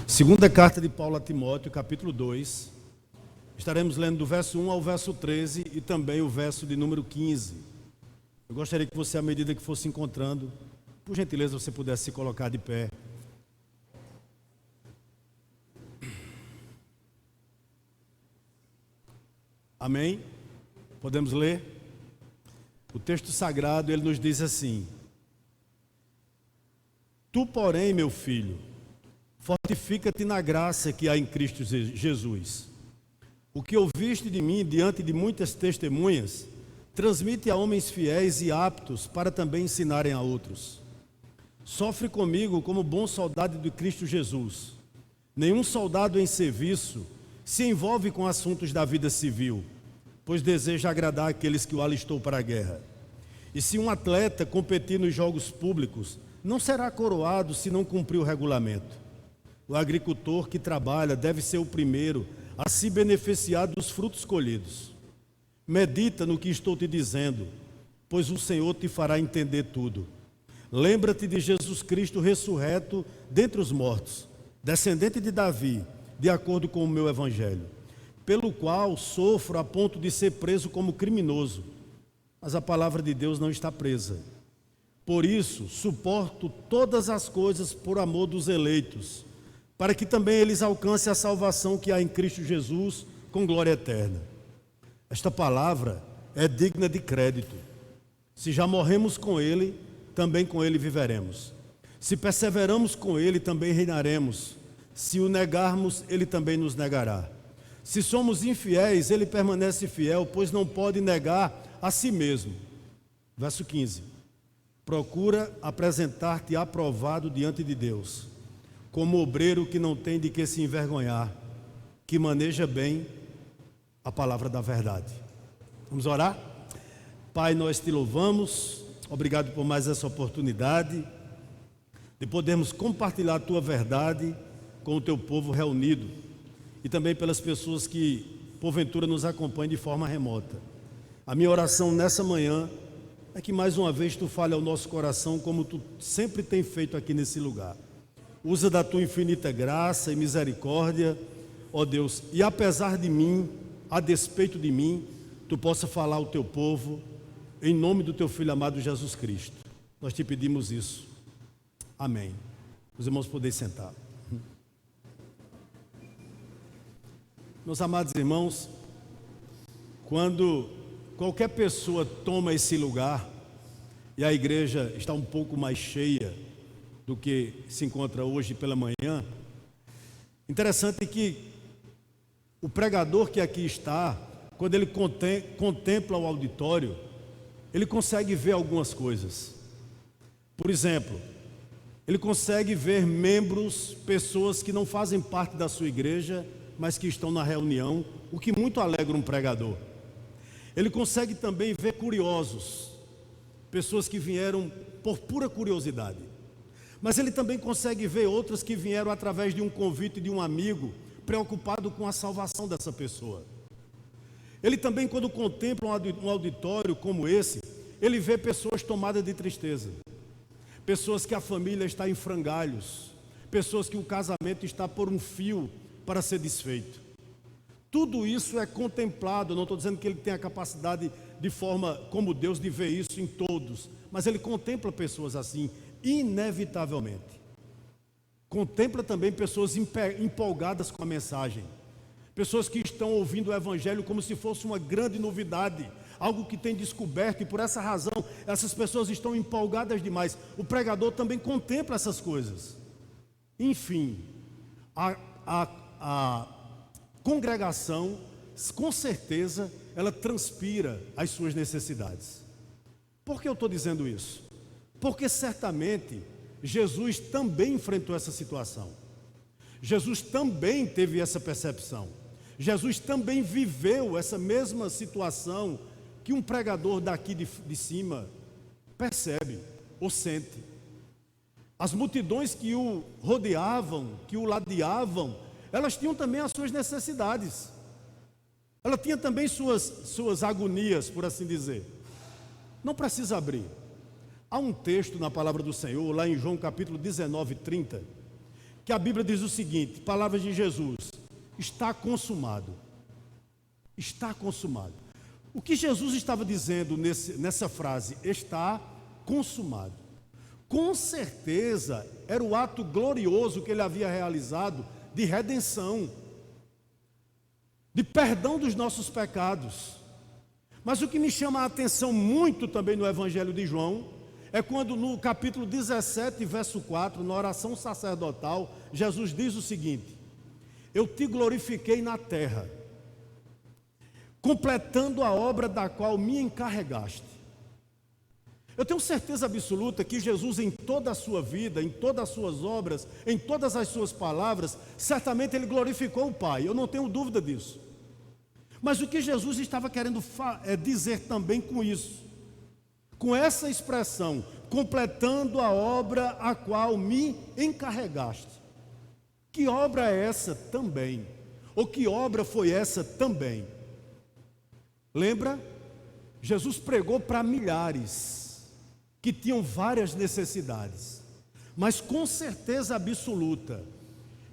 Segunda carta de Paulo a Timóteo, capítulo 2. Estaremos lendo do verso 1 ao verso 13 e também o verso de número 15. Eu gostaria que você, à medida que fosse encontrando, por gentileza, você pudesse se colocar de pé. Amém? Podemos ler? O texto sagrado, ele nos diz assim: Tu, porém, meu filho, fortifica-te na graça que há em Cristo Jesus. O que ouviste de mim diante de muitas testemunhas, transmite a homens fiéis e aptos para também ensinarem a outros. Sofre comigo como bom soldado de Cristo Jesus. Nenhum soldado em serviço se envolve com assuntos da vida civil, pois deseja agradar aqueles que o alistou para a guerra. E se um atleta competir nos jogos públicos, não será coroado se não cumprir o regulamento. O agricultor que trabalha deve ser o primeiro a se beneficiar dos frutos colhidos. Medita no que estou te dizendo, pois o Senhor te fará entender tudo. Lembra-te de Jesus Cristo ressurreto dentre os mortos, descendente de Davi, de acordo com o meu evangelho, pelo qual sofro a ponto de ser preso como criminoso. Mas a palavra de Deus não está presa. Por isso, suporto todas as coisas por amor dos eleitos, para que também eles alcancem a salvação que há em Cristo Jesus com glória eterna. Esta palavra é digna de crédito. Se já morremos com Ele, também com Ele viveremos. Se perseveramos com Ele, também reinaremos. Se o negarmos, Ele também nos negará. Se somos infiéis, Ele permanece fiel, pois não pode negar a si mesmo. Verso 15. Procura apresentar-te aprovado diante de Deus, como obreiro que não tem de que se envergonhar, que maneja bem a palavra da verdade. Vamos orar? Pai, nós te louvamos, obrigado por mais essa oportunidade de podermos compartilhar a tua verdade com o teu povo reunido e também pelas pessoas que porventura nos acompanham de forma remota. A minha oração nessa manhã é que mais uma vez tu fale ao nosso coração como tu sempre tem feito aqui nesse lugar. Usa da tua infinita graça e misericórdia, ó Deus, e apesar de mim, a despeito de mim, tu possa falar ao teu povo, em nome do teu Filho amado Jesus Cristo. Nós te pedimos isso. Amém. Os irmãos podem sentar. Meus amados irmãos, quando qualquer pessoa toma esse lugar, e a igreja está um pouco mais cheia do que se encontra hoje pela manhã, interessante que o pregador que aqui está, quando ele contempla o auditório, ele consegue ver algumas coisas. Por exemplo, ele consegue ver membros, pessoas que não fazem parte da sua igreja, mas que estão na reunião, o que muito alegra um pregador. Ele consegue também ver curiosos, pessoas que vieram por pura curiosidade. Mas ele também consegue ver outros que vieram através de um convite de um amigo, preocupado com a salvação dessa pessoa. Ele também, quando contempla um auditório como esse, ele vê pessoas tomadas de tristeza, pessoas que a família está em frangalhos, pessoas que o casamento está por um fio para ser desfeito. Tudo isso é contemplado. Eu não estou dizendo que ele tem a capacidade de forma como Deus de ver isso em todos, mas ele contempla pessoas assim, inevitavelmente. Contempla também pessoas empolgadas com a mensagem, pessoas que estão ouvindo o Evangelho como se fosse uma grande novidade, algo que tem descoberto, e por essa razão essas pessoas estão empolgadas demais. O pregador também contempla essas coisas. Enfim, a congregação, com certeza, ela transpira as suas necessidades. Por que eu estou dizendo isso? Porque certamente Jesus também enfrentou essa situação. Jesus também teve essa percepção. Jesus também viveu essa mesma situação que um pregador daqui de cima percebe ou sente. As multidões que o rodeavam, que o ladeavam, elas tinham também as suas necessidades. Ela tinha também suas agonias, por assim dizer. Não precisa abrir. Há um texto na palavra do Senhor, lá em João capítulo 19, 30, que a Bíblia diz o seguinte, palavras de Jesus: está consumado. Está consumado. O que Jesus estava dizendo nessa frase, está consumado, com certeza era o ato glorioso que ele havia realizado de redenção, de perdão dos nossos pecados. Mas o que me chama a atenção muito também no Evangelho de João é quando no capítulo 17, verso 4, na oração sacerdotal, Jesus diz o seguinte: eu te glorifiquei na terra, completando a obra da qual me encarregaste. Eu tenho certeza absoluta que Jesus, em toda a sua vida, em todas as suas obras, em todas as suas palavras, certamente ele glorificou o Pai, eu não tenho dúvida disso. Mas o que Jesus estava querendo dizer também com isso, com essa expressão, completando a obra a qual me encarregaste. Que obra é essa também? Ou que obra foi essa também? Lembra? Jesus pregou para milhares que tinham várias necessidades, mas com certeza absoluta,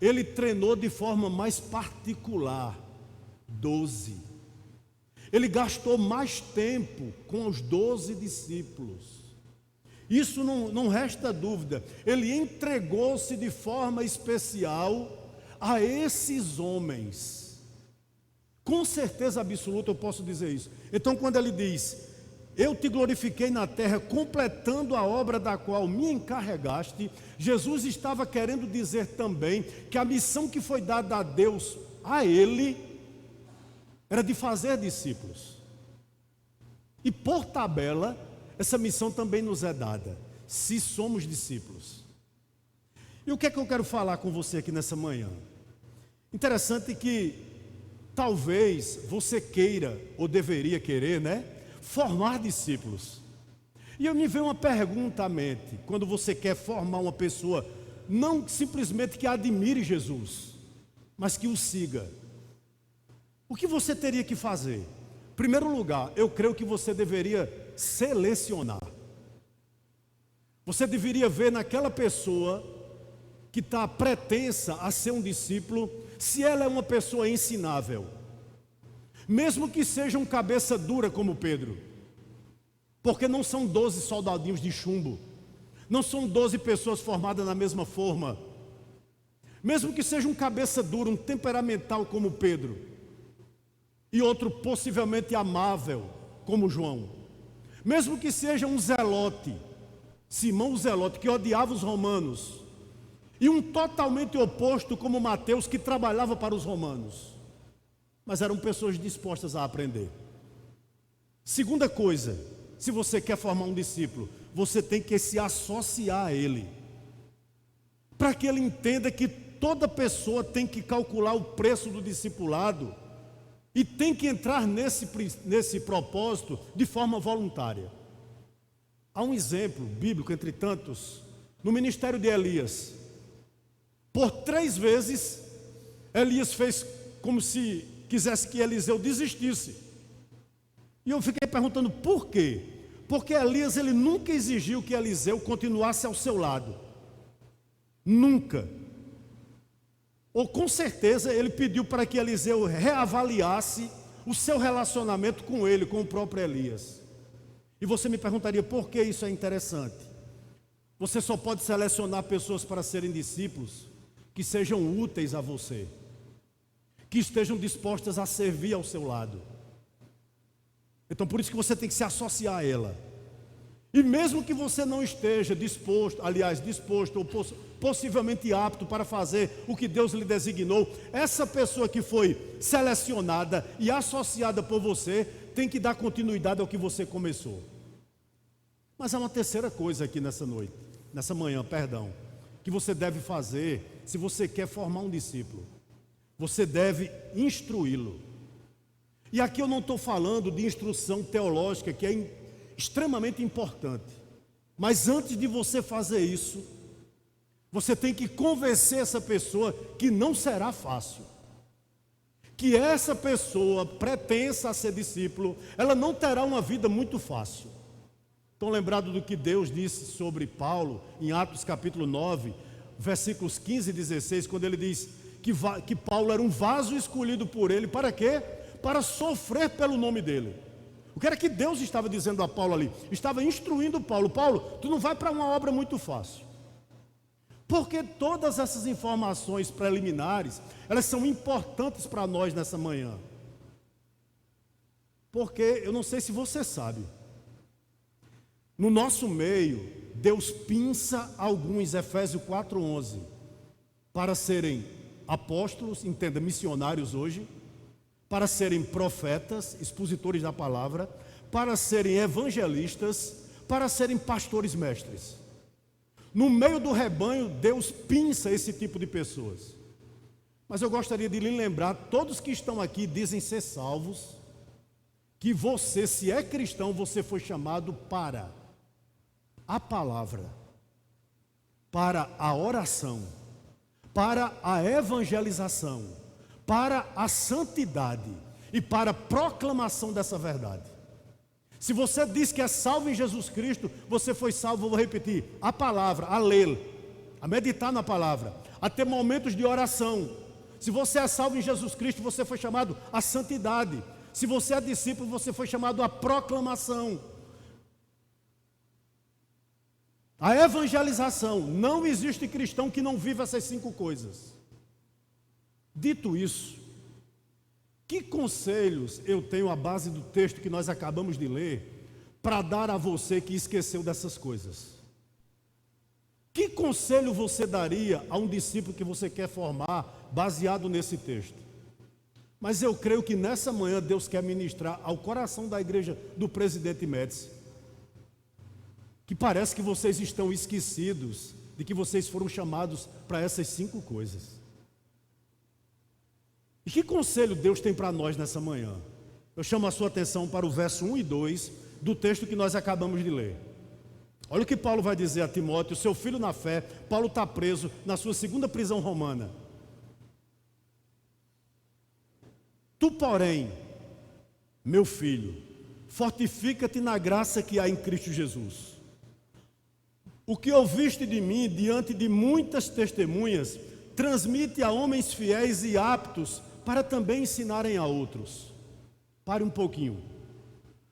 ele treinou de forma mais particular 12. Ele gastou mais tempo com os 12 discípulos. Isso não resta dúvida. Ele entregou-se de forma especial a esses homens. Com certeza absoluta eu posso dizer isso. Então, quando ele diz: eu te glorifiquei na terra, completando a obra da qual me encarregaste, Jesus estava querendo dizer também que a missão que foi dada a Deus, a ele, era de fazer discípulos. E por tabela, essa missão também nos é dada, se somos discípulos. E o que é que eu quero falar com você aqui nessa manhã? Interessante que talvez você queira, ou deveria querer, formar discípulos. E me veio uma pergunta à mente, quando você quer formar uma pessoa, não simplesmente que admire Jesus, mas que o siga. O que você teria que fazer? Em primeiro lugar, eu creio que você deveria selecionar. Você deveria ver naquela pessoa que está pretensa a ser um discípulo, se ela é uma pessoa ensinável. Mesmo que seja um cabeça dura como Pedro, porque não são 12 soldadinhos de chumbo, não são 12 pessoas formadas na mesma forma. Mesmo que seja um cabeça dura, um temperamental como Pedro, e outro possivelmente amável como João, mesmo que seja um zelote, Simão o zelote, que odiava os romanos, e um totalmente oposto como Mateus, que trabalhava para os romanos, mas eram pessoas dispostas a aprender. Segunda coisa, se você quer formar um discípulo, você tem que se associar a ele, para que ele entenda que toda pessoa tem que calcular o preço do discipulado e tem que entrar nesse propósito de forma voluntária. Há um exemplo bíblico entre tantos, no ministério de Elias. Por 3 vezes, Elias fez como se quisesse que Eliseu desistisse. E eu fiquei perguntando por quê? Porque Elias, ele nunca exigiu que Eliseu continuasse ao seu lado. Nunca. Ou com certeza ele pediu para que Eliseu reavaliasse o seu relacionamento com ele, com o próprio Elias. E você me perguntaria por que isso é interessante? Você só pode selecionar pessoas para serem discípulos que sejam úteis a você, que estejam dispostas a servir ao seu lado. Então por isso que você tem que se associar a ela. E mesmo que você não esteja disposto ou possivelmente apto para fazer o que Deus lhe designou, essa pessoa que foi selecionada e associada por você tem que dar continuidade ao que você começou. Mas há uma terceira coisa aqui nessa manhã, que você deve fazer se você quer formar um discípulo. Você deve instruí-lo. E aqui eu não estou falando de instrução teológica, que é extremamente importante. Mas antes de você fazer isso, você tem que convencer essa pessoa que não será fácil. Que essa pessoa pretensa a ser discípulo, ela não terá uma vida muito fácil. Estão lembrados do que Deus disse sobre Paulo, em Atos capítulo 9, versículos 15 e 16, quando ele diz que Paulo era um vaso escolhido por ele, para quê? Para sofrer pelo nome dele. O que era que Deus estava dizendo a Paulo ali? Estava instruindo Paulo: Paulo, tu não vai para uma obra muito fácil. Porque todas essas informações preliminares, elas são importantes para nós nessa manhã. Porque, eu não sei se você sabe, no nosso meio, Deus pinça alguns, Efésios 4:11, para serem apóstolos, entenda, missionários hoje, para serem profetas, expositores da palavra, para serem evangelistas, para serem pastores mestres. No meio do rebanho, Deus pinça esse tipo de pessoas. Mas eu gostaria de lhe lembrar, todos que estão aqui dizem ser salvos, que você, se é cristão, você foi chamado para a palavra, para a oração, para a evangelização, para a santidade e para a proclamação dessa verdade. Se você diz que é salvo em Jesus Cristo, você foi salvo, eu vou repetir, a palavra, a ler, a meditar na palavra, a ter momentos de oração. Se você é salvo em Jesus Cristo, você foi chamado à santidade. Se você é discípulo, você foi chamado à proclamação, a evangelização. Não existe cristão que não viva essas 5 coisas. Dito isso, que conselhos eu tenho à base do texto que nós acabamos de ler para dar a você que esqueceu dessas coisas? Que conselho você daria a um discípulo que você quer formar baseado nesse texto? Mas eu creio que nessa manhã Deus quer ministrar ao coração da igreja do Presidente Médici, que parece que vocês estão esquecidos de que vocês foram chamados para essas 5 coisas. E que conselho Deus tem para nós nessa manhã? Eu chamo a sua atenção para o verso 1 e 2 do texto que nós acabamos de ler. Olha o que Paulo vai dizer a Timóteo, seu filho na fé. Paulo está preso na sua 2ª prisão romana. Tu, porém, meu filho, fortifica-te na graça que há em Cristo Jesus. O que ouviste de mim diante de muitas testemunhas, transmite a homens fiéis e aptos para também ensinarem a outros. Pare um pouquinho.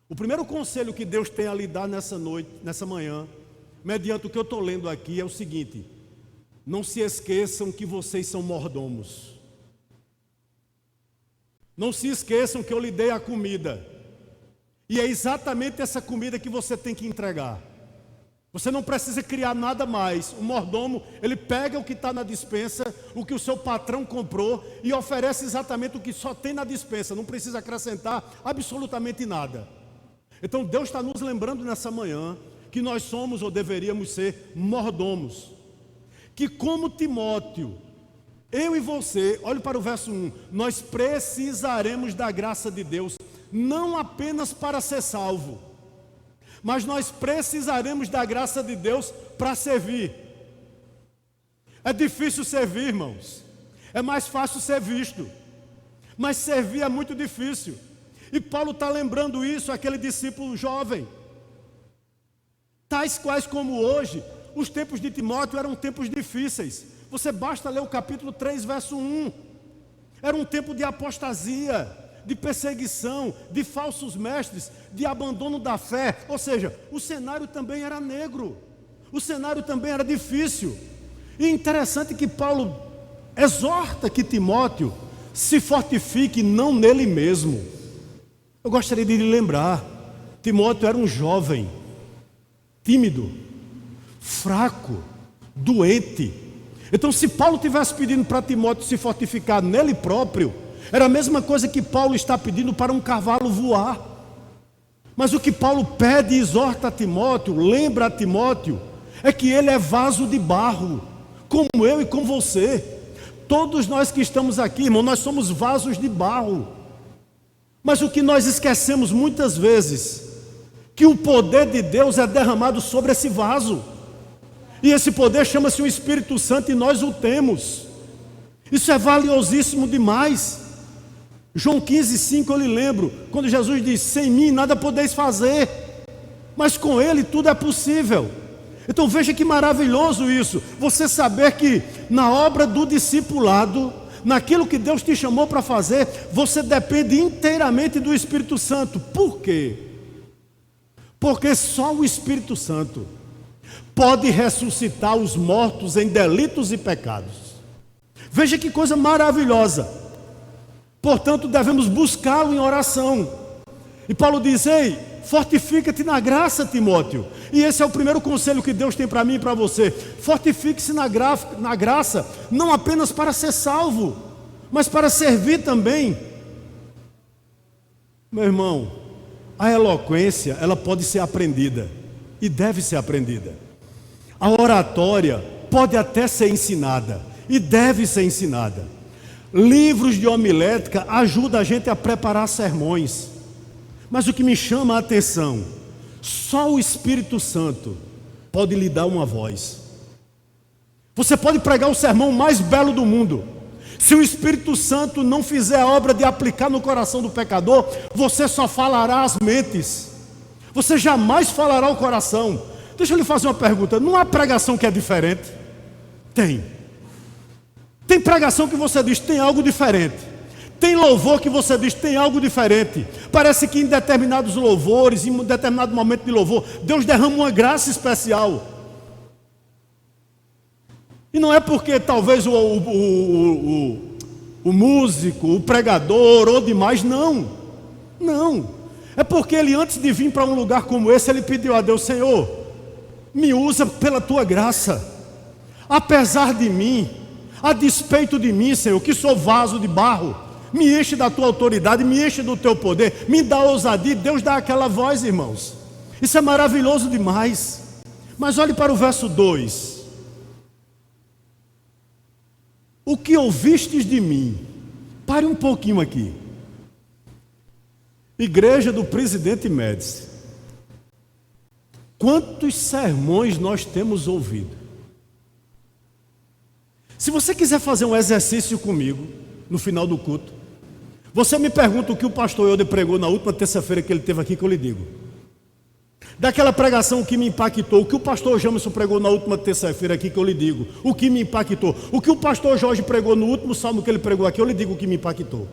O primeiro conselho que Deus tem a lhe dar nessa noite, nessa manhã, mediante o que eu estou lendo aqui, é o seguinte: não se esqueçam que vocês são mordomos. Não se esqueçam que eu lhe dei a comida, e é exatamente essa comida que você tem que entregar. Você não precisa criar nada mais. O mordomo, ele pega o que está na despensa, o que o seu patrão comprou, e oferece exatamente o que só tem na despensa. Não precisa acrescentar absolutamente nada. Então Deus está nos lembrando nessa manhã que nós somos ou deveríamos ser mordomos. Que como Timóteo, eu e você, olhe para o verso 1, nós precisaremos da graça de Deus, não apenas para ser salvo, mas nós precisaremos da graça de Deus para servir. É difícil servir, irmãos. É mais fácil ser visto, mas servir é muito difícil. E Paulo está lembrando isso àquele discípulo jovem. Tais quais como hoje, os tempos de Timóteo eram tempos difíceis. Você basta ler o capítulo 3, verso 1. Era um tempo de apostasia, de perseguição, de falsos mestres, de abandono da fé. Ou seja, o cenário também era negro, o cenário também era difícil. E é interessante que Paulo exorta que Timóteo se fortifique não nele mesmo. Eu gostaria de lhe lembrar, Timóteo era um jovem, tímido, fraco, doente. Então, se Paulo estivesse pedindo para Timóteo se fortificar nele próprio, era a mesma coisa que Paulo está pedindo para um cavalo voar. Mas o que Paulo pede e exorta a Timóteo, lembra a Timóteo, é que ele é vaso de barro, como eu e como você. Todos nós que estamos aqui, irmão, nós somos vasos de barro. Mas o que nós esquecemos muitas vezes, que o poder de Deus é derramado sobre esse vaso. E esse poder chama-se o Espírito Santo e nós o temos. Isso é valiosíssimo demais. João 15:5 eu lhe lembro, quando Jesus diz: sem mim nada podeis fazer, mas com Ele tudo é possível. Então veja que maravilhoso isso, você saber que na obra do discipulado, naquilo que Deus te chamou para fazer, você depende inteiramente do Espírito Santo. Por quê? Porque só o Espírito Santo pode ressuscitar os mortos em delitos e pecados. Veja que coisa maravilhosa. Portanto, devemos buscá-lo em oração. E Paulo diz: ei, fortifica-te na graça, Timóteo. E esse é o primeiro conselho que Deus tem para mim e para você. Fortifique-se na graça, não apenas para ser salvo, mas para servir também. Meu irmão, a eloquência, ela pode ser aprendida e deve ser aprendida. A oratória pode até ser ensinada e deve ser ensinada. Livros de homilética ajudam a gente a preparar sermões. Mas o que me chama a atenção, só o Espírito Santo pode lhe dar uma voz. Você pode pregar o sermão mais belo do mundo, se o Espírito Santo não fizer a obra de aplicar no coração do pecador, você só falará as mentes, você jamais falará o coração. Deixa eu lhe fazer uma pergunta: não há pregação que é diferente? Tem pregação que você diz tem algo diferente. Tem louvor que você diz tem algo diferente. Parece que em determinados louvores, em um determinado momento de louvor, Deus derrama uma graça especial. E não é porque talvez o músico, o pregador ou demais, não. É porque ele, antes de vir para um lugar como esse, ele pediu a Deus: Senhor, me usa pela tua graça. Apesar de mim, a despeito de mim, Senhor, que sou vaso de barro, me enche da tua autoridade, me enche do teu poder, me dá ousadia. Deus dá aquela voz, irmãos. Isso é maravilhoso demais. Mas olhe para o verso 2. O que ouvistes de mim? Pare um pouquinho aqui. Igreja do Presidente Médici. Quantos sermões nós temos ouvido? Se você quiser fazer um exercício comigo, no final do culto, você me pergunta o que o pastor Eude pregou na última terça-feira que ele teve aqui, que eu lhe digo. Daquela pregação que me impactou, o que o pastor Jamerson pregou na última terça-feira aqui, que eu lhe digo, o que me impactou. O que o pastor Jorge pregou no último salmo que ele pregou aqui, eu lhe digo o que me impactou.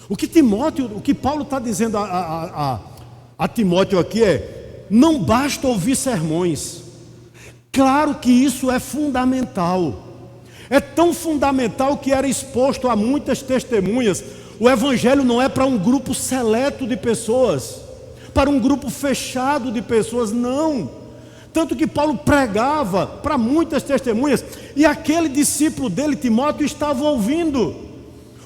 O que Paulo está dizendo a Timóteo aqui é: não basta ouvir sermões. Claro que isso é fundamental. É tão fundamental que era exposto a muitas testemunhas. O evangelho não é para um grupo seleto de pessoas, para um grupo fechado de pessoas, não. Tanto que Paulo pregava para muitas testemunhas, e aquele discípulo dele, Timóteo, estava ouvindo.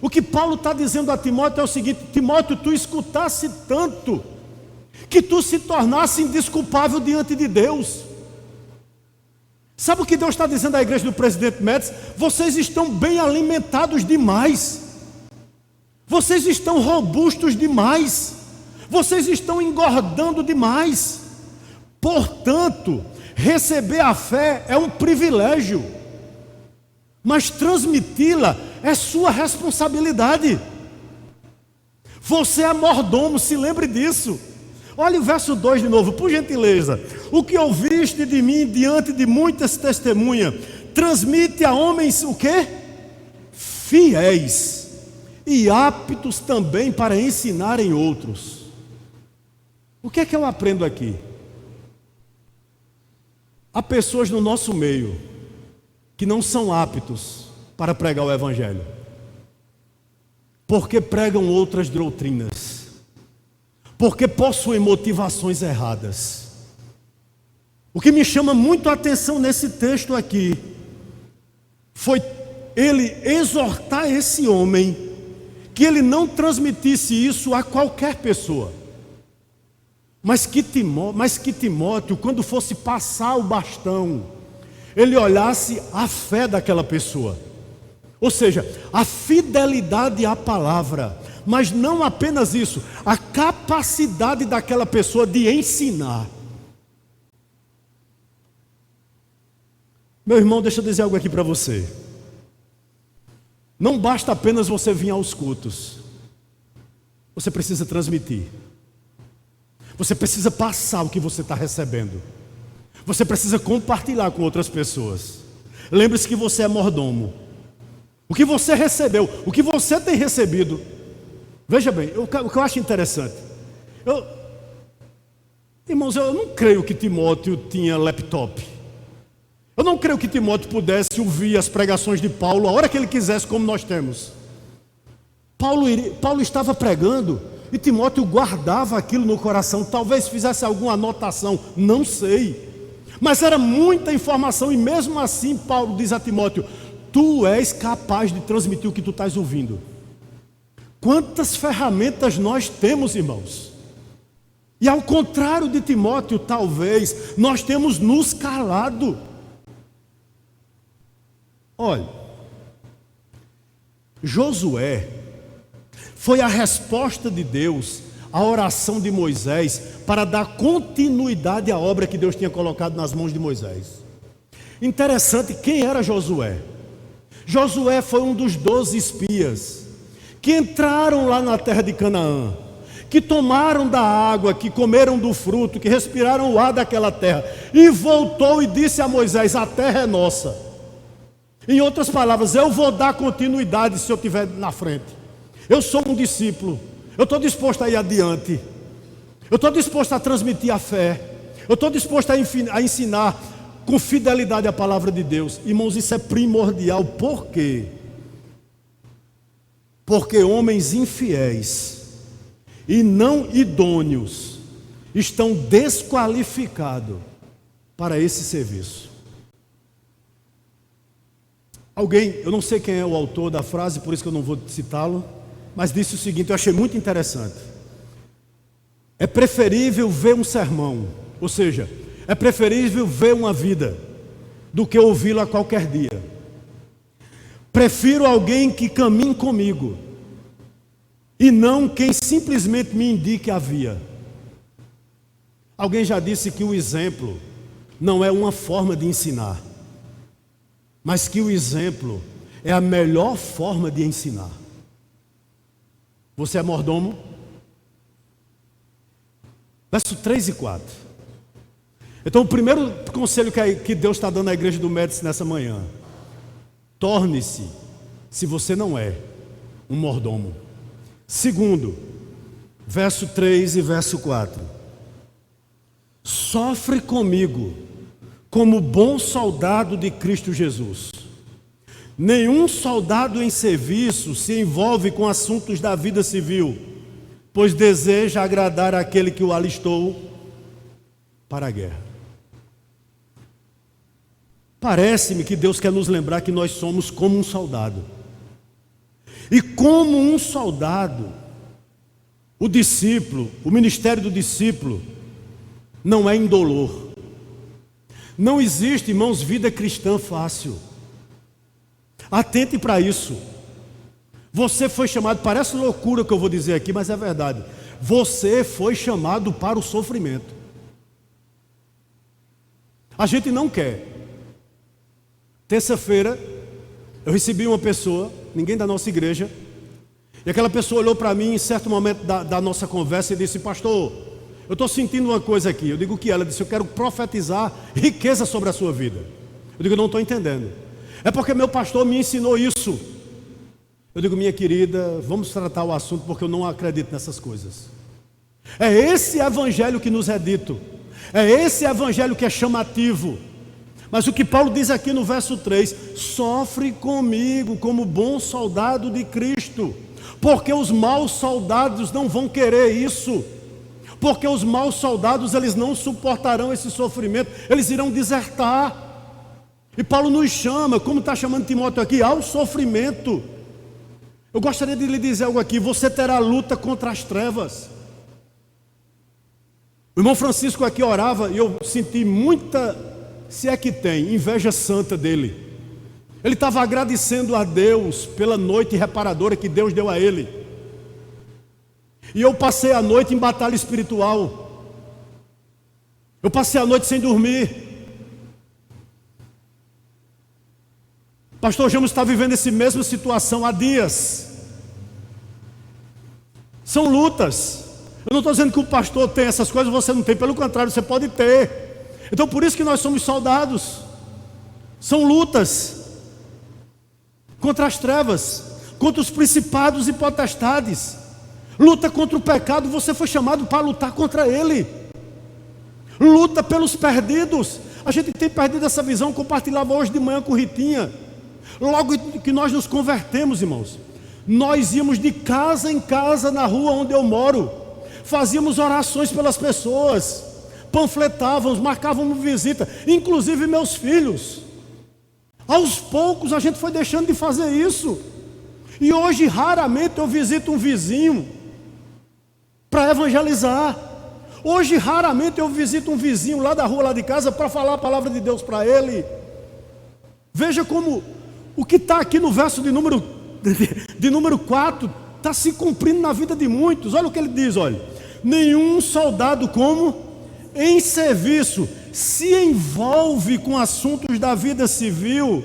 O que Paulo está dizendo a Timóteo é o seguinte: Timóteo, tu escutasse tanto, que tu se tornasse indesculpável diante de Deus. Sabe o que Deus está dizendo à igreja do Presidente Médici? Vocês estão bem alimentados demais, vocês estão robustos demais, vocês estão engordando demais. Portanto, receber a fé é um privilégio, mas transmiti-la é sua responsabilidade. Você é mordomo, se lembre disso. Olha o verso 2 de novo, por gentileza. O que ouviste de mim diante de muitas testemunhas, transmite a homens o quê? Fiéis e aptos também para ensinarem outros. O que é que eu aprendo aqui? Há pessoas no nosso meio que não são aptos para pregar o evangelho, porque pregam outras doutrinas, porque possuem motivações erradas. O que me chama muito a atenção nesse texto aqui foi ele exortar esse homem que ele não transmitisse isso a qualquer pessoa, mas que Timóteo, quando fosse passar o bastão, ele olhasse a fé daquela pessoa, ou seja, a fidelidade à palavra. Mas não apenas isso, a capacidade daquela pessoa de ensinar. Meu irmão, deixa eu dizer algo aqui para você. Não basta apenas você vir aos cultos. Você precisa transmitir. Você precisa passar o que você está recebendo. Você precisa compartilhar com outras pessoas. Lembre-se que você é mordomo. O que você recebeu, o que você tem recebido. Veja bem, o que eu acho interessante. Irmãos, eu não creio que Timóteo tinha laptop. Eu não creio que Timóteo pudesse ouvir as pregações de Paulo a hora que ele quisesse, como nós temos. Paulo estava pregando e Timóteo guardava aquilo no coração. Talvez fizesse alguma anotação, não sei. Mas era muita informação e mesmo assim Paulo diz a Timóteo: tu és capaz de transmitir o que tu estás ouvindo. Quantas ferramentas nós temos, irmãos? E ao contrário de Timóteo, talvez, nós temos nos calado. Olha, Josué foi a resposta de Deus à oração de Moisés para dar continuidade à obra que Deus tinha colocado nas mãos de Moisés. Interessante, quem era Josué? Josué foi um dos 12 espias que entraram lá na terra de Canaã, que tomaram da água, que comeram do fruto, que respiraram o ar daquela terra, e voltou e disse a Moisés: a terra é nossa. Em outras palavras, eu vou dar continuidade se eu estiver na frente. Eu sou um discípulo, eu estou disposto a ir adiante, eu estou disposto a transmitir a fé, eu estou disposto a ensinar com fidelidade a palavra de Deus. Irmãos, isso é primordial. Por quê? Porque homens infiéis e não idôneos estão desqualificados para esse serviço. Alguém, eu não sei quem é o autor da frase, por isso que eu não vou citá-lo, mas disse o seguinte, eu achei muito interessante: é preferível ver um sermão, ou seja, é preferível ver uma vida do que ouvi-la qualquer dia. Prefiro alguém que caminhe comigo e não quem simplesmente me indique a via. Alguém já disse que o exemplo não é uma forma de ensinar, mas que o exemplo é a melhor forma de ensinar. Você é mordomo? Verso 3 e 4. Então o primeiro conselho que Deus está dando à igreja do Médici nessa manhã: torne-se, se você não é, um mordomo. Segundo, verso 3 e verso 4. Sofre comigo como bom soldado de Cristo Jesus. Nenhum soldado em serviço se envolve com assuntos da vida civil, pois deseja agradar aquele que o alistou para a guerra. Parece-me que Deus quer nos lembrar que nós somos como um soldado. E como um soldado, o discípulo, o ministério do discípulo, não é indolor. Não existe, irmãos, vida cristã fácil. Atente para isso. Você foi chamado, parece loucura o que eu vou dizer aqui, mas é verdade. Você foi chamado para o sofrimento. A gente não quer. Terça-feira, eu recebi uma pessoa, ninguém da nossa igreja, e aquela pessoa olhou para mim em certo momento da nossa conversa e disse: pastor, eu estou sentindo uma coisa aqui. Eu digo: o que? Ela disse: eu quero profetizar riqueza sobre a sua vida. Eu digo: eu não estou entendendo. É porque meu pastor me ensinou isso. Eu digo: minha querida, vamos tratar o assunto, porque eu não acredito nessas coisas. É esse evangelho que nos é dito, é esse evangelho que é chamativo. Mas o que Paulo diz aqui no verso 3: sofre comigo como bom soldado de Cristo, porque os maus soldados não vão querer isso, porque os maus soldados, eles não suportarão esse sofrimento, eles irão desertar. E Paulo nos chama, como está chamando Timóteo aqui, ao sofrimento. Eu gostaria de lhe dizer algo aqui: você terá luta contra as trevas. O irmão Francisco aqui orava e eu senti muita, se é que tem, inveja santa dele. Ele estava agradecendo a Deus pela noite reparadora que Deus deu a ele. E eu passei a noite em batalha espiritual. Eu passei a noite sem dormir. Pastor Jamos está vivendo essa mesma situação há dias. São lutas. Eu não estou dizendo que o pastor tem essas coisas, você não tem. Pelo contrário, você pode ter. Então por isso que nós somos soldados. São lutas contra as trevas, contra os principados e potestades. Luta contra o pecado, você foi chamado para lutar contra ele. Luta pelos perdidos. A gente tem perdido essa visão. Compartilhava hoje de manhã com Ritinha. Logo que nós nos convertemos, irmãos, nós íamos de casa em casa na rua onde eu moro, fazíamos orações pelas pessoas, panfletávamos, marcávamos visita, inclusive meus filhos. Aos poucos a gente foi deixando de fazer isso, e hoje raramente eu visito um vizinho para evangelizar. Hoje raramente eu visito um vizinho lá da rua, lá de casa, para falar a palavra de Deus para ele. Veja como o que está aqui no verso de número 4 está se cumprindo na vida de muitos. Olha o que ele diz, olha: nenhum soldado como em serviço se envolve com assuntos da vida civil,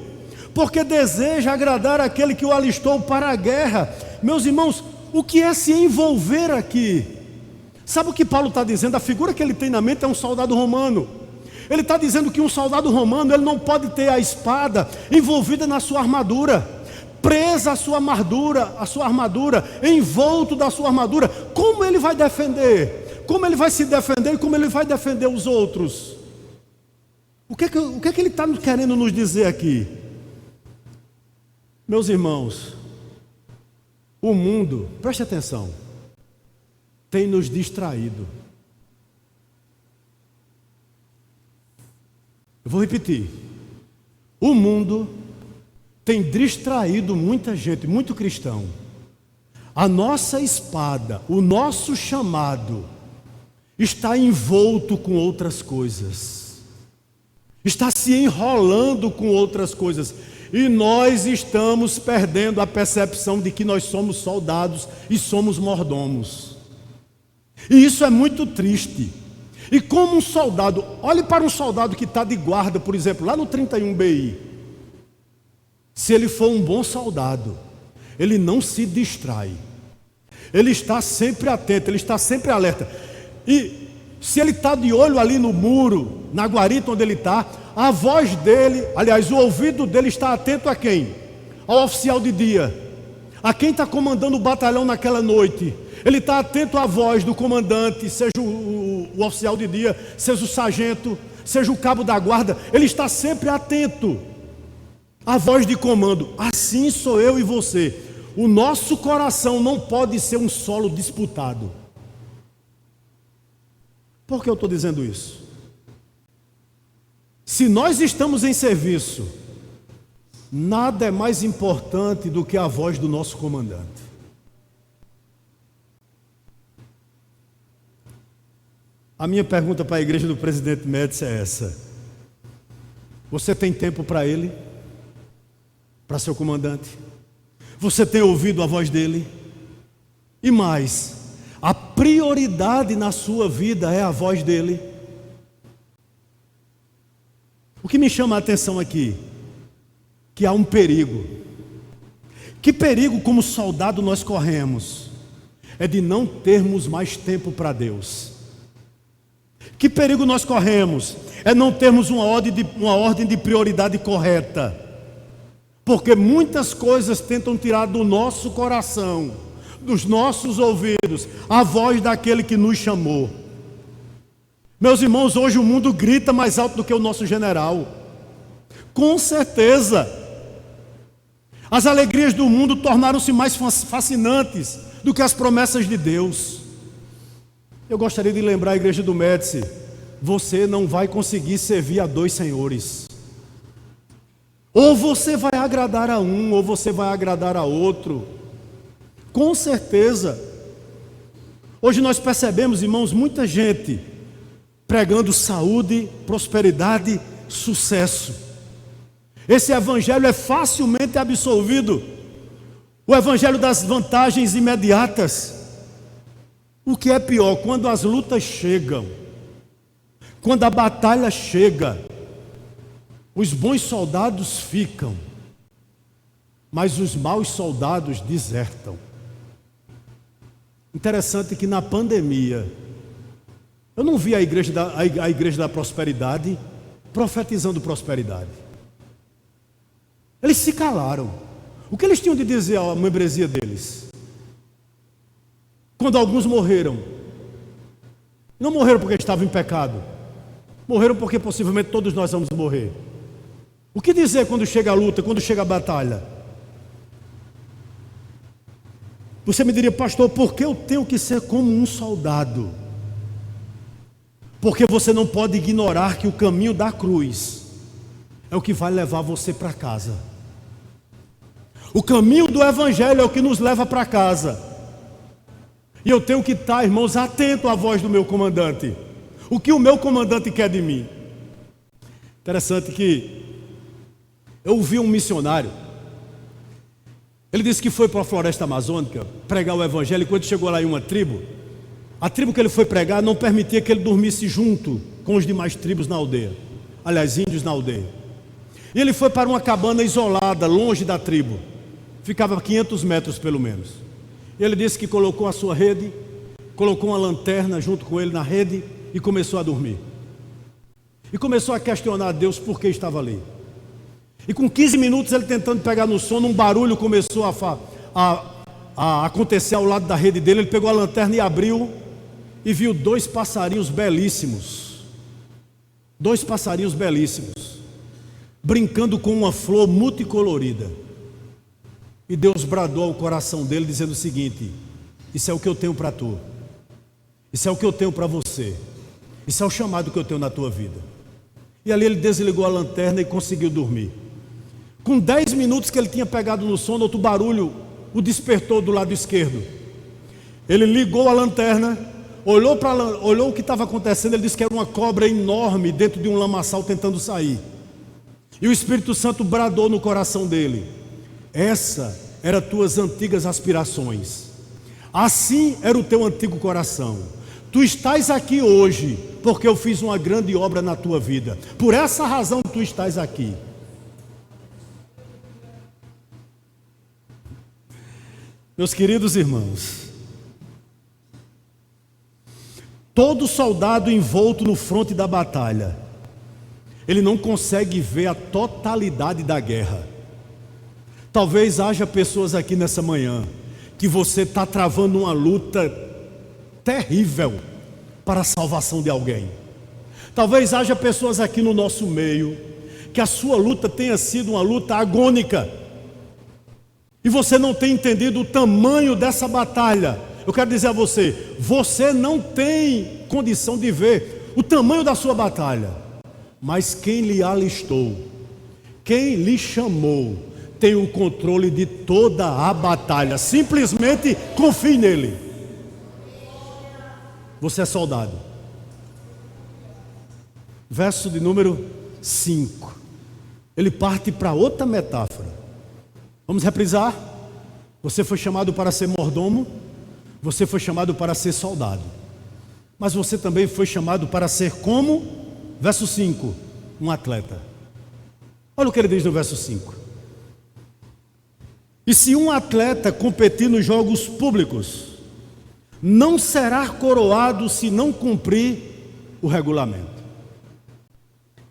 porque deseja agradar aquele que o alistou para a guerra. Meus irmãos, o que é se envolver aqui? Sabe o que Paulo está dizendo? A figura que ele tem na mente é um soldado romano. Ele está dizendo que um soldado romano, ele não pode ter a espada envolvida na sua armadura, presa à sua armadura, envolto da sua armadura. Como ele vai defender? Como ele vai se defender e como ele vai defender os outros? O que é que ele está querendo nos dizer aqui? Meus irmãos, o mundo, preste atenção, tem nos distraído. Eu vou repetir. O mundo tem distraído muita gente, muito cristão. A nossa espada, o nosso chamado, está envolto com outras coisas. Está se enrolando com outras coisas. E nós estamos perdendo a percepção de que nós somos soldados e somos mordomos. E isso é muito triste. E como um soldado, olhe para um soldado que está de guarda, por exemplo, lá no 31 BI. Se ele for um bom soldado, ele não se distrai. Ele está sempre atento, ele está sempre alerta. E se ele está de olho ali no muro, na guarita onde ele está, a voz dele, aliás, o ouvido dele está atento a quem? Ao oficial de dia, a quem está comandando o batalhão naquela noite. Ele está atento à voz do comandante, seja o oficial de dia, seja o sargento, seja o cabo da guarda. Ele está sempre atento à voz de comando. Assim sou eu e você. O nosso coração não pode ser um solo disputado. Por que eu estou dizendo isso? Se nós estamos em serviço, nada é mais importante do que a voz do nosso comandante. A minha pergunta para a igreja do presidente Médici é essa: você tem tempo para ele? Para seu comandante? Você tem ouvido a voz dele? E mais, a prioridade na sua vida é a voz dele? O que me chama a atenção aqui, que há um perigo. Que perigo como soldado nós corremos? É de não termos mais tempo para Deus. Que perigo nós corremos? É não termos uma ordem de prioridade correta. Porque muitas coisas tentam tirar do nosso coração, dos nossos ouvidos, a voz daquele que nos chamou. Meus irmãos, hoje o mundo grita mais alto do que o nosso general. Com certeza. As alegrias do mundo tornaram-se mais fascinantes do que as promessas de Deus. Eu gostaria de lembrar a igreja do Médici: você não vai conseguir servir a dois senhores. Ou você vai agradar a um, ou você vai agradar a outro. Com certeza. Hoje nós percebemos, irmãos, muita gente pregando saúde, prosperidade, sucesso. Esse evangelho é facilmente absolvido. O evangelho das vantagens imediatas. O que é pior, quando as lutas chegam, quando a batalha chega, os bons soldados ficam, mas os maus soldados desertam. Interessante que na pandemia, Eu não vi a igreja da prosperidade profetizando prosperidade. Eles se calaram. O que eles tinham de dizer à membresia deles? Quando alguns morreram, não morreram porque estavam em pecado, morreram porque possivelmente todos nós vamos morrer. O que dizer quando chega a luta, quando chega a batalha? Você me diria, pastor, por que eu tenho que ser como um soldado? Porque você não pode ignorar que o caminho da cruz é o que vai levar você para casa. O caminho do Evangelho é o que nos leva para casa. E eu tenho que estar, irmãos, atento à voz do meu comandante. O que o meu comandante quer de mim? Interessante que eu ouvi um missionário. Ele disse que foi para a floresta amazônica pregar o Evangelho. E quando chegou lá em uma tribo, a tribo que ele foi pregar não permitia que ele dormisse junto com os demais tribos na aldeia. Aliás, índios na aldeia. E ele foi para uma cabana isolada, longe da tribo. Ficava a 500 metros pelo menos. E ele disse que colocou a sua rede, colocou uma lanterna junto com ele na rede e começou a dormir. E começou a questionar a Deus por que estava ali. E com 15 minutos ele tentando pegar no sono, um barulho começou a acontecer ao lado da rede dele. Ele pegou a lanterna e abriu e viu dois passarinhos belíssimos. Dois passarinhos belíssimos, brincando com uma flor multicolorida. E Deus bradou ao coração dele dizendo o seguinte: isso é o que eu tenho para tu. Isso é o que eu tenho para você. Isso é o chamado que eu tenho na tua vida. E ali ele desligou a lanterna e conseguiu dormir. Com 10 minutos que ele tinha pegado no sono, outro barulho o despertou do lado esquerdo. Ele ligou a lanterna, olhou o que estava acontecendo. Ele disse que era uma cobra enorme dentro de um lamaçal tentando sair. E o Espírito Santo bradou no coração dele: essa era tuas antigas aspirações. Assim era o teu antigo coração. Tu estás aqui hoje porque eu fiz uma grande obra na tua vida. Por essa razão tu estás aqui. Meus queridos irmãos, todo soldado envolto no fronte da batalha, ele não consegue ver a totalidade da guerra. Talvez haja pessoas aqui nessa manhã que você está travando uma luta terrível para a salvação de alguém. Talvez haja pessoas aqui no nosso meio que a sua luta tenha sido uma luta agônica e você não tem entendido o tamanho dessa batalha. Eu quero dizer a você, você não tem condição de ver o tamanho da sua batalha, mas quem lhe alistou, quem lhe chamou, tem o controle de toda a batalha. Simplesmente confie nele. Você é soldado. Verso de número 5. Ele parte para outra metáfora. Vamos reprisar? Você foi chamado para ser mordomo, você foi chamado para ser soldado, mas você também foi chamado para ser como? Verso 5, um atleta. Olha o que ele diz no verso 5. E se um atleta competir nos jogos públicos, não será coroado se não cumprir o regulamento.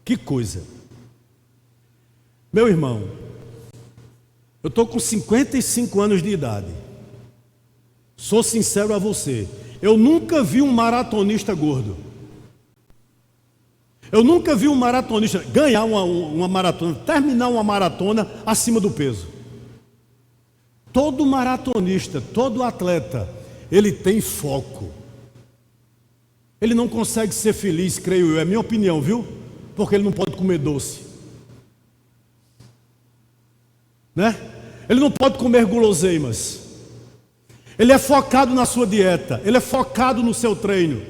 Que coisa! Meu irmão, eu estou com 55 anos de idade. Sou sincero a você, eu nunca vi um maratonista gordo. Eu nunca vi um maratonista ganhar uma maratona, terminar uma maratona acima do peso. Todo maratonista, todo atleta, ele tem foco. Ele não consegue ser feliz, creio eu, é minha opinião, viu? Porque ele não pode comer doce, né? Ele não pode comer guloseimas. Ele é focado na sua dieta, ele é focado no seu treino.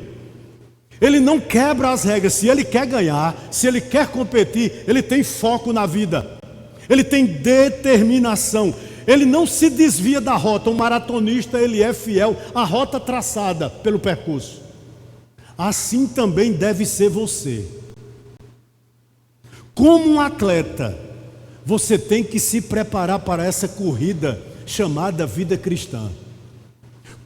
Ele não quebra as regras. Se ele quer ganhar, se ele quer competir, ele tem foco na vida. Ele tem determinação. Ele não se desvia da rota. Um maratonista, ele é fiel à rota traçada pelo percurso. Assim também deve ser você. Como um atleta, você tem que se preparar para essa corrida chamada vida cristã.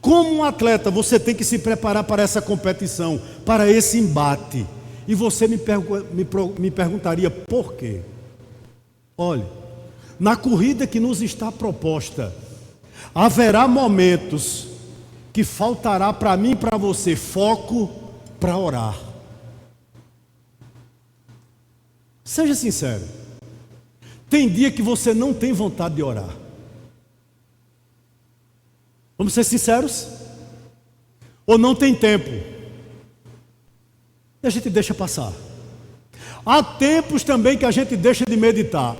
Como um atleta, você tem que se preparar para essa competição, para esse embate. E você me perguntaria por quê? Olha, na corrida que nos está proposta, haverá momentos que faltará para mim e para você foco para orar. Seja sincero. Tem dia que você não tem vontade de orar. Vamos ser sinceros? Ou não tem tempo? E a gente deixa passar. Há tempos também que a gente deixa de meditar.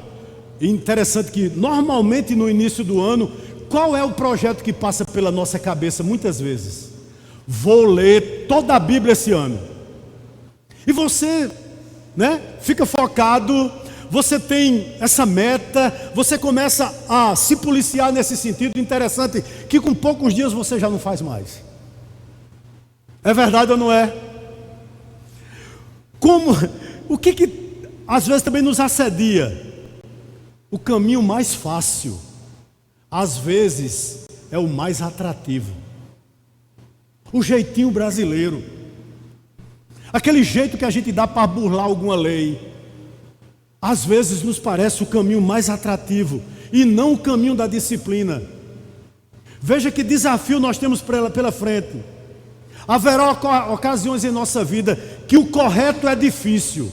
E interessante que normalmente no início do ano, qual é o projeto que passa pela nossa cabeça muitas vezes? Vou ler toda a Bíblia esse ano. E você, fica focado, você tem essa meta, você começa a se policiar nesse sentido. Interessante que com poucos dias você já não faz mais. É verdade ou não é? O que às vezes também nos assedia? O caminho mais fácil, às vezes, é o mais atrativo. O jeitinho brasileiro. Aquele jeito que a gente dá para burlar alguma lei. Às vezes nos parece o caminho mais atrativo e não o caminho da disciplina. Veja que desafio nós temos pela frente. Haverá ocasiões em nossa vida que o correto é difícil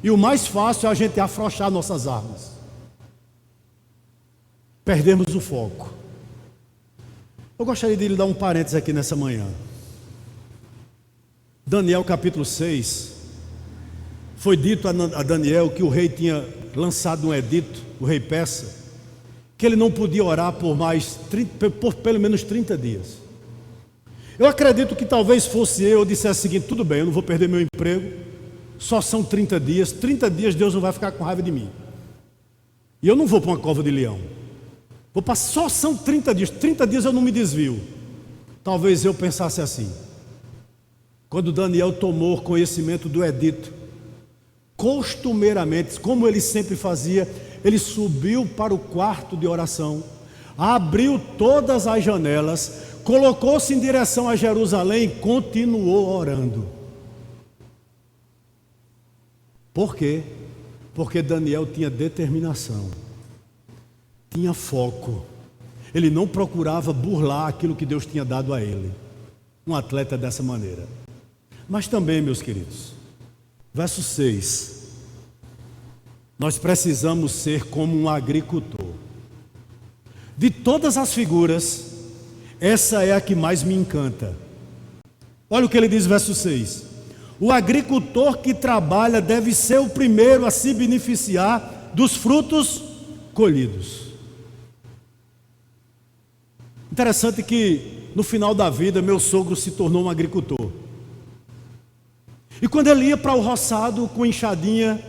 e o mais fácil é a gente afrouxar nossas armas. Perdemos o foco. Eu gostaria de lhe dar um parênteses aqui nessa manhã. Daniel capítulo 6, foi dito a Daniel que o rei tinha lançado um edito, o rei persa, que ele não podia orar por pelo menos 30 dias. Eu acredito que talvez fosse eu dissesse o seguinte: tudo bem, eu não vou perder meu emprego, só são 30 dias Deus não vai ficar com raiva de mim. E eu não vou para uma cova de leão. Só são 30 dias eu não me desvio. Talvez eu pensasse assim. Quando Daniel tomou conhecimento do edito, costumeiramente, como ele sempre fazia, ele subiu para o quarto de oração, abriu todas as janelas, colocou-se em direção a Jerusalém e continuou orando. Por quê? Porque Daniel tinha determinação. Tinha foco. Ele não procurava burlar aquilo que Deus tinha dado a ele. Um atleta dessa maneira. Mas também, meus queridos, verso 6. Nós precisamos ser como um agricultor. De todas as figuras, essa é a que mais me encanta. Olha o que ele diz, verso 6. O agricultor que trabalha deve ser o primeiro a se beneficiar dos frutos colhidos. Interessante que no final da vida meu sogro se tornou um agricultor. E quando ele ia para o roçado com enxadinha,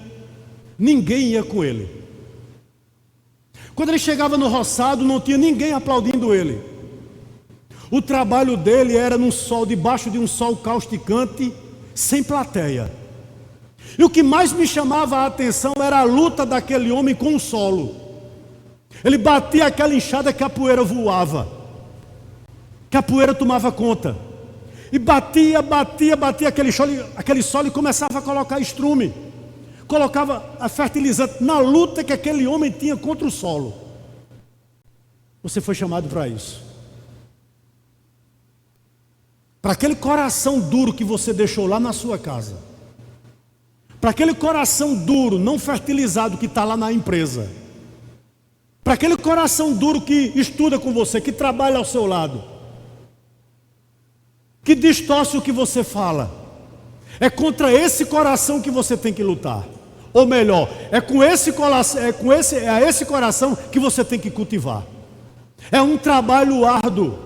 ninguém ia com ele. Quando ele chegava no roçado, não tinha ninguém aplaudindo ele. O trabalho dele era no sol, debaixo de um sol causticante, sem plateia. E o que mais me chamava a atenção era a luta daquele homem com o solo. Ele batia aquela enxada que a poeira voava, que a poeira tomava conta, e batia aquele solo e começava a colocar estrume, colocava a fertilizante na luta que aquele homem tinha contra o solo. Você foi chamado para isso. Para aquele coração duro que você deixou lá na sua casa, para aquele coração duro, não fertilizado que está lá na empresa, para aquele coração duro que estuda com você, que trabalha ao seu lado, que distorce o que você fala. É contra esse coração que você tem que lutar. Ou melhor, é a esse coração que você tem que cultivar. É um trabalho árduo.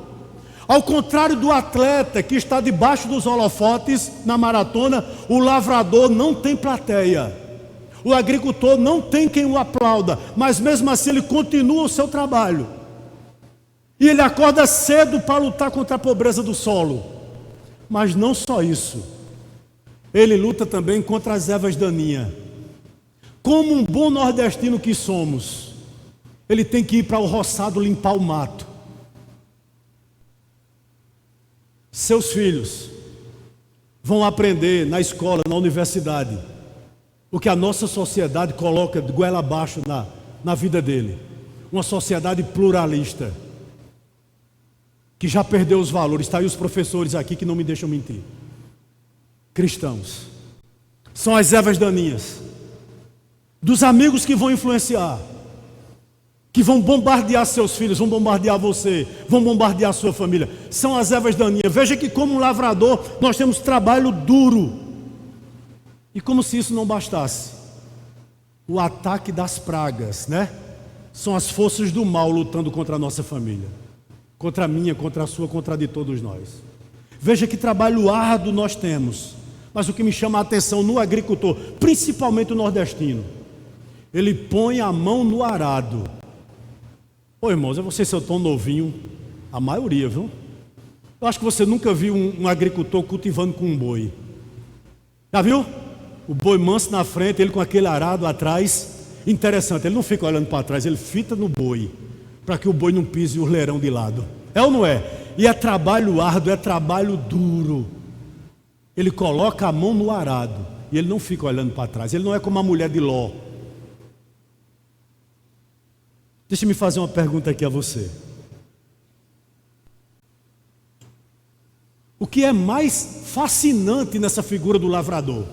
Ao contrário do atleta que está debaixo dos holofotes na maratona, o lavrador não tem plateia. O agricultor não tem quem o aplauda, mas mesmo assim ele continua o seu trabalho. E ele acorda cedo para lutar contra a pobreza do solo. Mas não só isso, ele luta também contra as ervas daninhas. Como um bom nordestino que somos, ele tem que ir para o roçado limpar o mato. Seus filhos vão aprender na escola, na universidade, o que a nossa sociedade coloca de goela abaixo na vida dele. Uma sociedade pluralista, que já perdeu os valores. Está aí os professores aqui que não me deixam mentir. Cristãos são as ervas daninhas dos amigos que vão influenciar, que vão bombardear seus filhos, vão bombardear você, vão bombardear sua família. São as ervas daninhas. Veja que como um lavrador nós temos trabalho duro. E como se isso não bastasse, o ataque das pragas, né? São as forças do mal lutando contra a nossa família, contra a minha, contra a sua, contra a de todos nós. Veja que trabalho árduo nós temos. Mas o que me chama a atenção no agricultor, principalmente o nordestino, ele põe a mão no arado. Ô irmãos, eu não sei se eu estou novinho, a maioria, viu? Eu acho que você nunca viu um agricultor cultivando com um boi. Já viu? O boi manso na frente, ele com aquele arado atrás. Interessante, ele não fica olhando para trás, ele fita no boi, para que o boi não pise o leirão de lado. É ou não é? E é trabalho árduo, é trabalho duro. Ele coloca a mão no arado e ele não fica olhando para trás. Ele não é como a mulher de Ló. Deixa-me fazer uma pergunta aqui a você. O que é mais fascinante nessa figura do lavrador?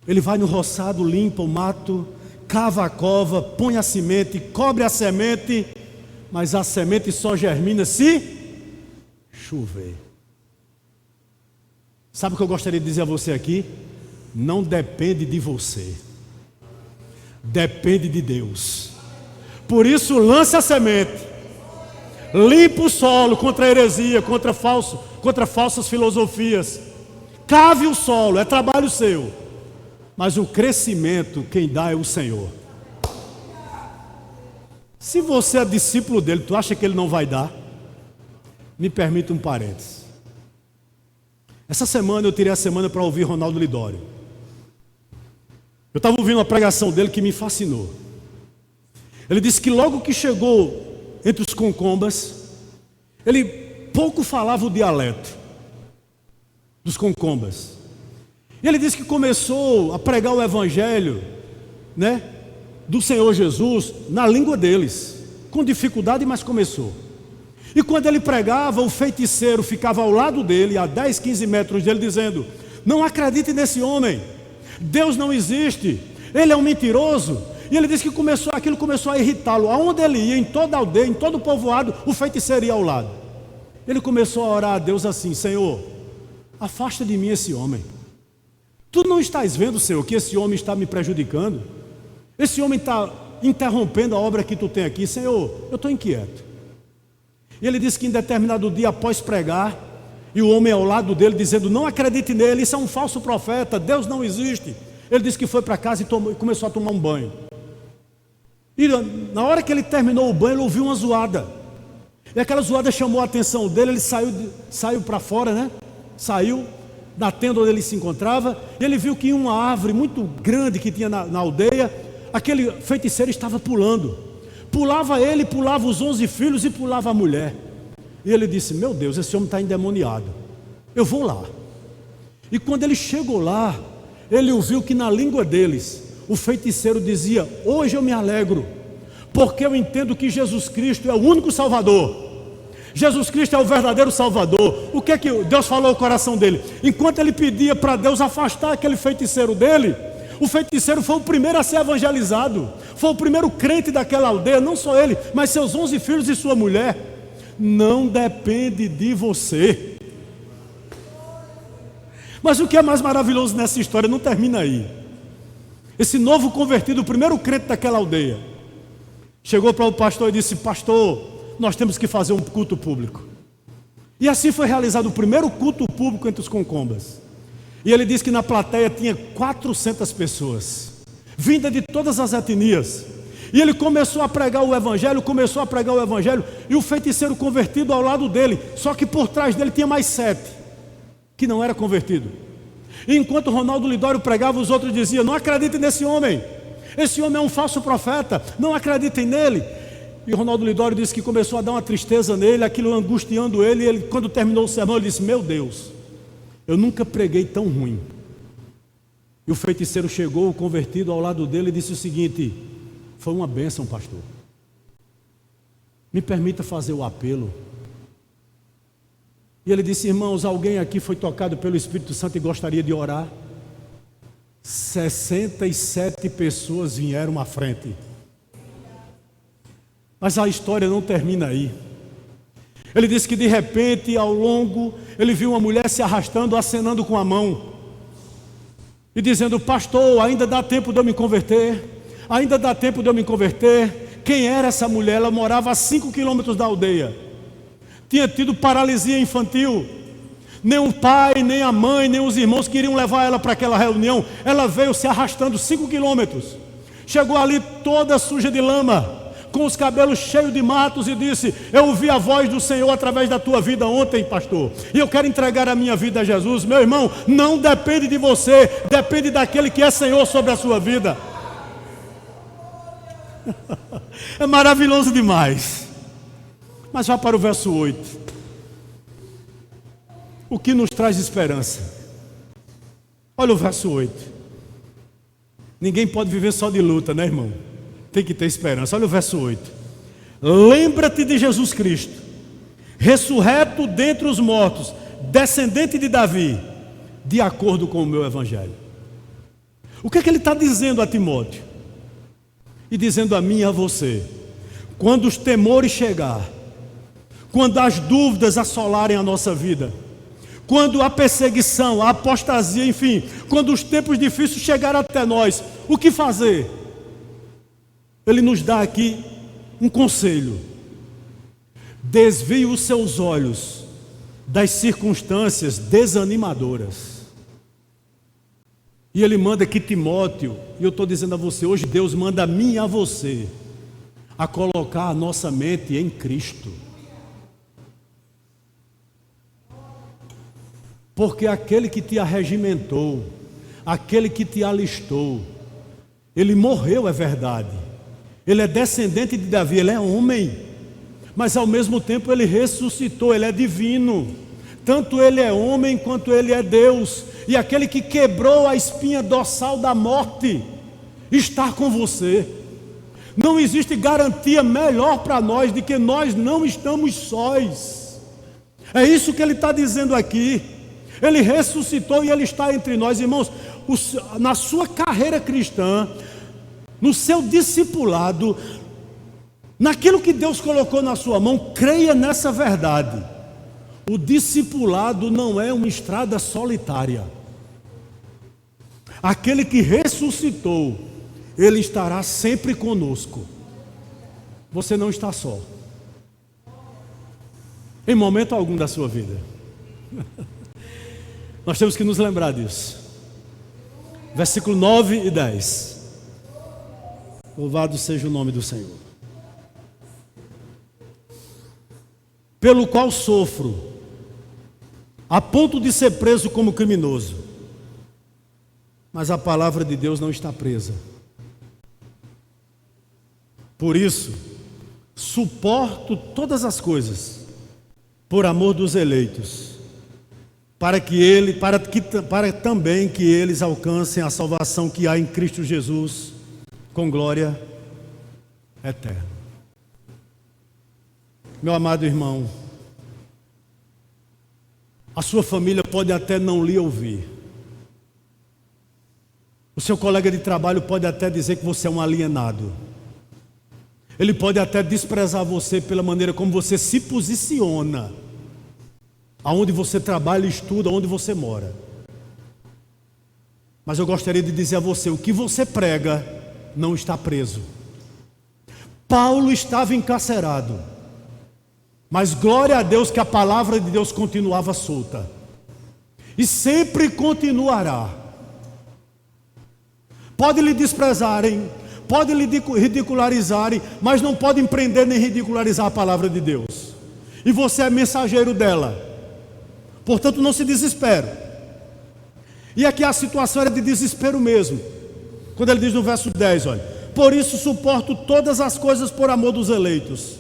Ele vai no roçado, limpa o mato, cava a cova, põe a semente, cobre a semente, mas a semente só germina se chover. Sabe o que eu gostaria de dizer a você aqui? Não depende de você, depende de Deus. Por isso lance a semente, limpa o solo contra a heresia, contra falsas filosofias. Cave o solo, é trabalho seu. Mas o crescimento quem dá é o Senhor. Se você é discípulo dele, tu acha que ele não vai dar? Me permita um parênteses. Essa semana eu tirei a semana para ouvir Ronaldo Lidório. Eu estava ouvindo uma pregação dele que me fascinou. Ele disse que logo que chegou entre os concombas, ele pouco falava o dialeto dos concombas. E ele disse que começou a pregar o evangelho, né, do Senhor Jesus na língua deles, com dificuldade, mas começou. E quando ele pregava, o feiticeiro ficava ao lado dele, a 10, 15 metros dele, dizendo: não acredite nesse homem, Deus não existe, ele é um mentiroso. E ele disse que aquilo começou a irritá-lo. Aonde ele ia, em toda a aldeia, em todo o povoado, o feiticeiro ia ao lado. Ele começou a orar a Deus assim: Senhor, afasta de mim esse homem. Tu não estás vendo, Senhor, que esse homem está me prejudicando? Esse homem está interrompendo a obra que tu tem aqui. Senhor, eu estou inquieto. E ele disse que em determinado dia, após pregar, e o homem ao lado dele dizendo: não acredite nele, isso é um falso profeta, Deus não existe. Ele disse que foi para casa e começou a tomar um banho. E na hora que ele terminou o banho, ele ouviu uma zoada. E aquela zoada chamou a atenção dele, ele saiu para fora, né? Saiu da tenda onde ele se encontrava, e ele viu que em uma árvore muito grande que tinha na aldeia, aquele feiticeiro estava pulando. Pulava ele, pulava os 11 filhos e pulava a mulher. E ele disse: meu Deus, esse homem está endemoniado, eu vou lá. E quando ele chegou lá, ele ouviu que na língua deles, o feiticeiro dizia: hoje eu me alegro, porque eu entendo que Jesus Cristo é o único Salvador. Jesus Cristo é o verdadeiro Salvador. O que é que Deus falou ao coração dele? Enquanto ele pedia para Deus afastar aquele feiticeiro dele, o feiticeiro foi o primeiro a ser evangelizado, foi o primeiro crente daquela aldeia. Não só ele, mas seus 11 filhos e sua mulher. Não depende de você. Mas o que é mais maravilhoso nessa história não termina aí. Esse novo convertido, o primeiro crente daquela aldeia, chegou para o pastor e disse: pastor, nós temos que fazer um culto público. E assim foi realizado o primeiro culto público entre os concombas. E ele disse que na plateia tinha 400 pessoas, vinda de todas as etnias. E ele começou a pregar o evangelho, e o feiticeiro convertido ao lado dele. Só que por trás dele tinha mais 7, que não era convertido. E enquanto Ronaldo Lidório pregava, os outros diziam: não acreditem nesse homem, esse homem é um falso profeta, não acreditem nele. E o Ronaldo Lidório disse que começou a dar uma tristeza nele, aquilo angustiando ele, e ele, quando terminou o sermão, ele disse: meu Deus, eu nunca preguei tão ruim. E o feiticeiro chegou, o convertido, ao lado dele e disse o seguinte: foi uma bênção, pastor. Me permita fazer o apelo. E ele disse: irmãos, alguém aqui foi tocado pelo Espírito Santo e gostaria de orar? 67 pessoas vieram à frente. Mas a história não termina aí. Ele disse que de repente, ao longo, ele viu uma mulher se arrastando, acenando com a mão e dizendo: pastor, ainda dá tempo de eu me converter, ainda dá tempo de eu me converter. Quem era essa mulher? Ela morava a 5 quilômetros da aldeia, tinha tido paralisia infantil, nem o pai, nem a mãe, nem os irmãos queriam levar ela para aquela reunião. Ela veio se arrastando 5 quilômetros, chegou ali toda suja de lama, com os cabelos cheios de matos, e disse: eu ouvi a voz do Senhor através da tua vida ontem, pastor, e eu quero entregar a minha vida a Jesus. Meu irmão, não depende de você, depende daquele que é Senhor sobre a sua vida. É maravilhoso demais. Mas vá para o verso 8. O que nos traz esperança? Olha o verso 8. Ninguém pode viver só de luta, né, irmão? Tem que ter esperança. Olha o verso 8. Lembra-te de Jesus Cristo, ressurreto dentre os mortos, descendente de Davi, de acordo com o meu evangelho. O que é que ele está dizendo a Timóteo? E dizendo a mim e a você: quando os temores chegar, quando as dúvidas assolarem a nossa vida, quando a perseguição, a apostasia, enfim, quando os tempos difíceis chegarem até nós, o que fazer? Ele nos dá aqui um conselho: desvie os seus olhos das circunstâncias desanimadoras. E ele manda que Timóteo, e eu estou dizendo a você hoje, Deus manda a mim e a você a colocar a nossa mente em Cristo. Porque aquele que te arregimentou, aquele que te alistou, ele morreu, é verdade. Ele é descendente de Davi, ele é homem, mas ao mesmo tempo ele ressuscitou, ele é divino. Tanto ele é homem quanto ele é Deus. E aquele que quebrou a espinha dorsal da morte está com você. Não existe garantia melhor para nós de que nós não estamos sós. É isso que ele está dizendo aqui. Ele ressuscitou e ele está entre nós, irmãos. Na sua carreira cristã, no seu discipulado, naquilo que Deus colocou na sua mão, creia nessa verdade: o discipulado não é uma estrada solitária. Aquele que ressuscitou, ele estará sempre conosco. Você não está só, em momento algum da sua vida. Nós temos que nos lembrar disso. Versículo 9 e 10. Louvado seja o nome do Senhor. Pelo qual sofro, a ponto de ser preso como criminoso. Mas a palavra de Deus não está presa. Por isso, suporto todas as coisas, por amor dos eleitos, para também que eles alcancem a salvação que há em Cristo Jesus, com glória eterna. Meu amado irmão, a sua família pode até não lhe ouvir. O seu colega de trabalho pode até dizer que você é um alienado. Ele pode até desprezar você pela maneira como você se posiciona, aonde você trabalha, estuda, onde você mora. Mas eu gostaria de dizer a você: o que você prega não está preso. Paulo estava encarcerado, mas glória a Deus que a palavra de Deus continuava solta, e sempre continuará. Pode lhe desprezarem, pode lhe ridicularizarem, mas não podem prender nem ridicularizar a palavra de Deus. E você é mensageiro dela. Portanto, não se desespere. E aqui a situação era de desespero mesmo. Quando ele diz no verso 10, olha: Por isso suporto todas as coisas por amor dos eleitos,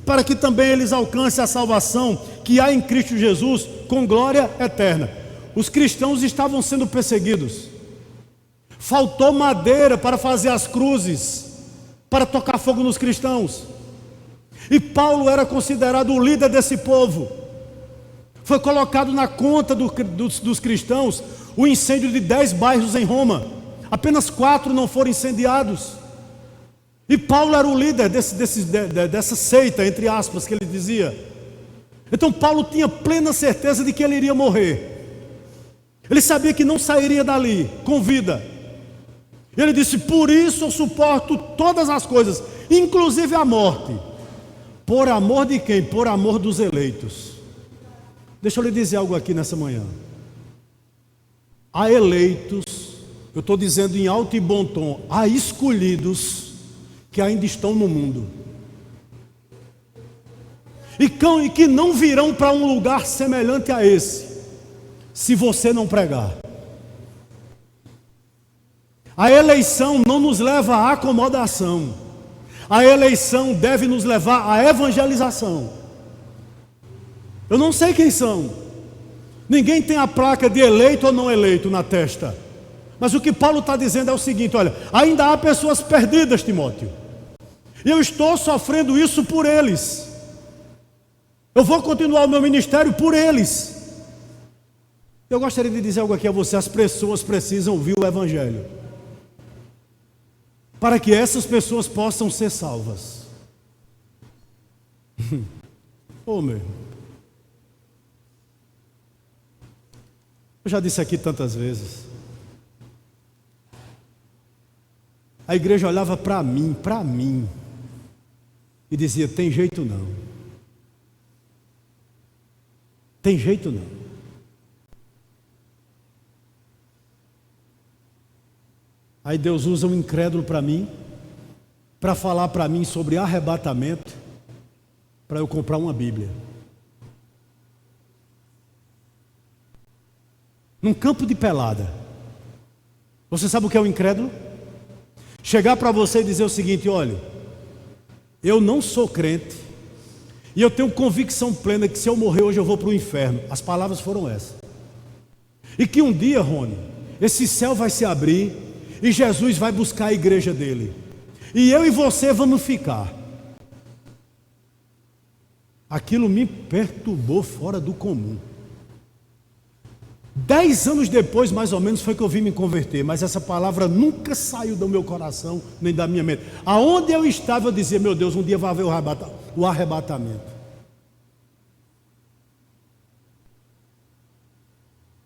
para que também eles alcancem a salvação que há em Cristo Jesus com glória eterna. Os cristãos estavam sendo perseguidos. Faltou madeira para fazer as cruzes, para tocar fogo nos cristãos. E Paulo era considerado o líder desse povo. Foi colocado na conta dos cristãos o incêndio de 10 bairros em Roma. Apenas 4 não foram incendiados. E Paulo era o líder dessa seita, entre aspas, que ele dizia. Então Paulo tinha plena certeza de que ele iria morrer. Ele sabia que não sairia dali com vida. Ele disse: por isso eu suporto todas as coisas, inclusive a morte. Por amor de quem? Por amor dos eleitos. Deixa eu lhe dizer algo aqui nessa manhã. Há eleitos, eu estou dizendo em alto e bom tom, há escolhidos que ainda estão no mundo e que não virão para um lugar semelhante a esse, se você não pregar. A eleição não nos leva à acomodação, a eleição deve nos levar à evangelização. Eu não sei quem são, ninguém tem a placa de eleito ou não eleito na testa, mas o que Paulo está dizendo é o seguinte: olha, ainda há pessoas perdidas, Timóteo, e eu estou sofrendo isso por eles. Eu vou continuar o meu ministério por eles. Eu gostaria de dizer algo aqui a você: as pessoas precisam ouvir o Evangelho, para que essas pessoas possam ser salvas. Meu. Eu já disse aqui tantas vezes. A igreja olhava para mim, e dizia: tem jeito não. Tem jeito não. Aí Deus usa um incrédulo para mim, para falar para mim sobre arrebatamento, para eu comprar uma Bíblia. Num campo de pelada. Você sabe o que é o incrédulo? Chegar para você e dizer o seguinte: olha, eu não sou crente, e eu tenho convicção plena que se eu morrer hoje eu vou para o inferno. As palavras foram essas. E que um dia, Rony, esse céu vai se abrir e Jesus vai buscar a igreja dele, e eu e você vamos ficar. Aquilo me perturbou fora do comum. 10 anos depois, mais ou menos, foi que eu vim me converter, mas essa palavra nunca saiu do meu coração, nem da minha mente. Aonde eu estava, eu dizia: meu Deus, um dia vai haver o arrebatamento.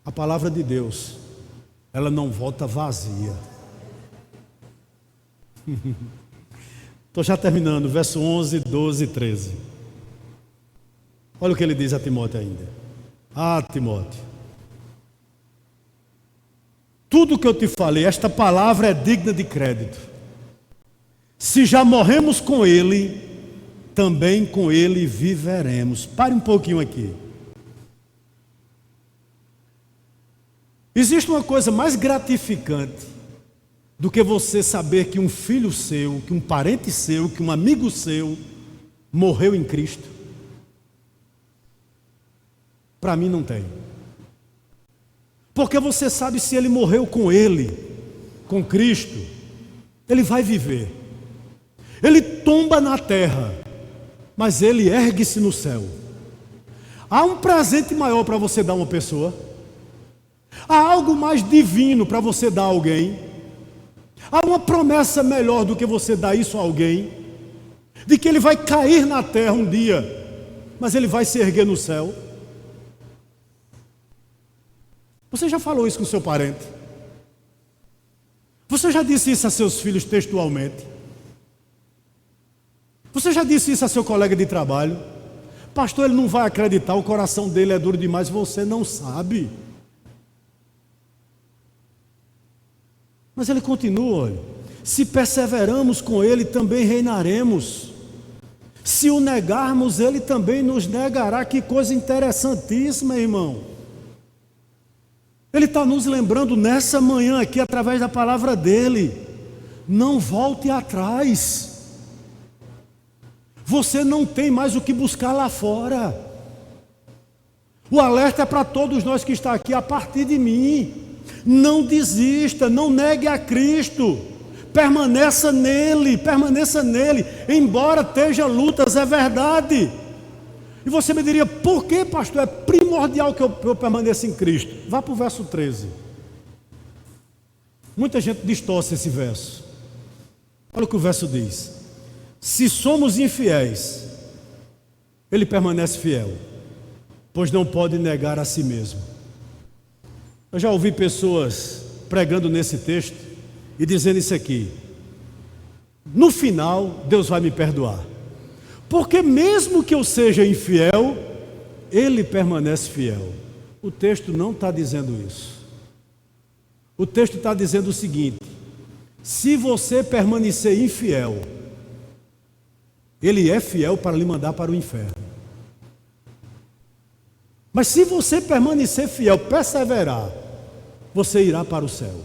A palavra de Deus, ela não volta vazia. Estou já terminando, verso 11, 12 e 13. Olha o que ele diz a Timóteo ainda. Ah, Timóteo, tudo que eu te falei, esta palavra é digna de crédito. Se já morremos com ele, também com ele viveremos. Pare um pouquinho aqui. Existe uma coisa mais gratificante do que você saber que um filho seu, que um parente seu, que um amigo seu morreu em Cristo? Para mim não tem. Porque você sabe, se ele morreu com ele, com Cristo, ele vai viver. Ele tomba na terra, mas ele ergue-se no céu. Há um presente maior para você dar a uma pessoa? Há algo mais divino para você dar a alguém? Há uma promessa melhor do que você dar isso a alguém? De que ele vai cair na terra um dia, mas ele vai se erguer no céu? Você já falou isso com seu parente? Você já disse isso a seus filhos textualmente? Você já disse isso a seu colega de trabalho? Pastor, ele não vai acreditar, o coração dele é duro demais. Você não sabe. Mas ele continua: olha, se perseveramos com ele, também reinaremos. Se o negarmos, ele também nos negará. Que coisa interessantíssima, irmão. Ele está nos lembrando nessa manhã aqui, através da palavra dele, não volte atrás. Você não tem mais o que buscar lá fora. O alerta é para todos nós que estão aqui, a partir de mim. Não desista, não negue a Cristo. Permaneça nele, embora esteja lutas, é verdade. E você me diria, por que, pastor? É primordial que eu permaneça em Cristo. Vá para o verso 13. Muita gente distorce esse verso. Olha o que o verso diz: se somos infiéis, ele permanece fiel, pois não pode negar a si mesmo. Eu já ouvi pessoas pregando nesse texto e dizendo isso aqui: no final Deus vai me perdoar, porque mesmo que eu seja infiel, ele permanece fiel. O texto não está dizendo isso. O texto está dizendo o seguinte: se você permanecer infiel, ele é fiel para lhe mandar para o inferno. Mas se você permanecer fiel, perseverar, você irá para o céu.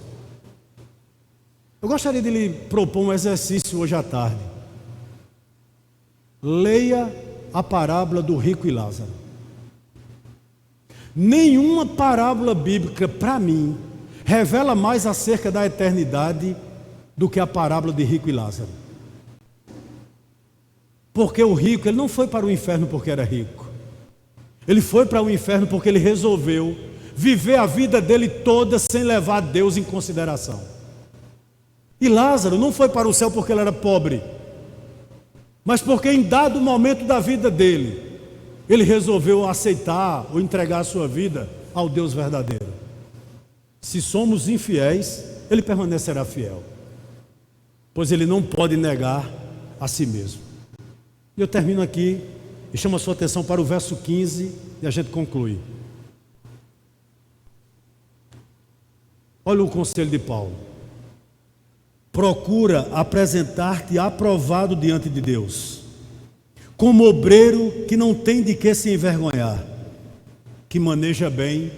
Eu gostaria de lhe propor um exercício hoje à tarde. Leia a parábola do rico e Lázaro. Nenhuma parábola bíblica, para mim, revela mais acerca da eternidade do que a parábola de rico e Lázaro. Porque o rico, ele não foi para o inferno porque era rico. Ele foi para o inferno porque ele resolveu viver a vida dele toda sem levar Deus em consideração. E Lázaro não foi para o céu porque ele era pobre, mas porque em dado momento da vida dele, ele resolveu aceitar ou entregar a sua vida ao Deus verdadeiro. Se somos infiéis, ele permanecerá fiel, pois ele não pode negar a si mesmo. E eu termino aqui e chamo a sua atenção para o verso 15 e a gente conclui. Olha o conselho de Paulo: procura apresentar-te aprovado diante de Deus, como obreiro que não tem de que se envergonhar, que maneja bem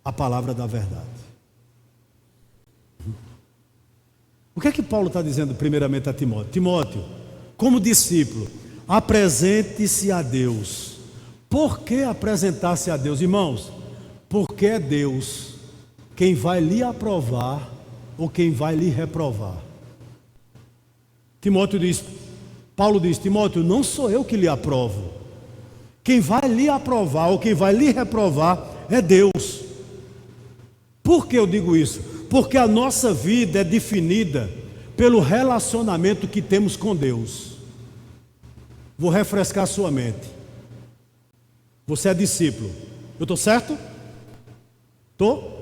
a palavra da verdade. O que é que Paulo está dizendo primeiramente a Timóteo? Timóteo, como discípulo, apresente-se a Deus. Por que apresentar-se a Deus, irmãos? Porque é Deus quem vai lhe aprovar ou quem vai lhe reprovar. Paulo diz: Timóteo, não sou eu que lhe aprovo. Quem vai lhe aprovar ou quem vai lhe reprovar é Deus. Por que eu digo isso? Porque a nossa vida é definida pelo relacionamento que temos com Deus. Vou refrescar sua mente. Você é discípulo. Eu estou certo? Estou?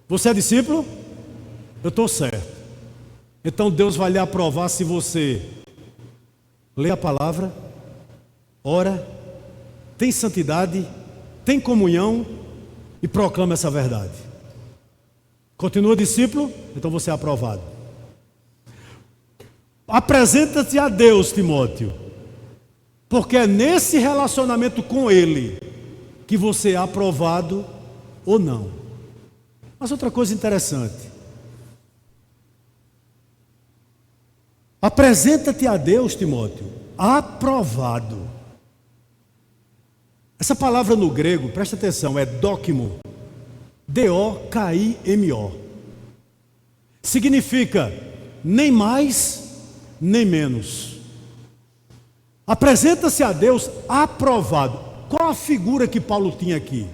Você é discípulo? Eu estou certo. Então Deus vai lhe aprovar se você lê a palavra, ora, tem santidade, tem comunhão e proclama essa verdade. Continua discípulo? Então você é aprovado. Apresenta-te a Deus, Timóteo, porque é nesse relacionamento com Ele que você é aprovado ou não. Mas outra coisa interessante: apresenta-te a Deus, Timóteo, aprovado. Essa palavra no grego, presta atenção, é dokimo, D-O-K-I-M-O. Significa nem mais, nem menos. Apresenta-se a Deus aprovado. Qual a figura que Paulo tinha aqui?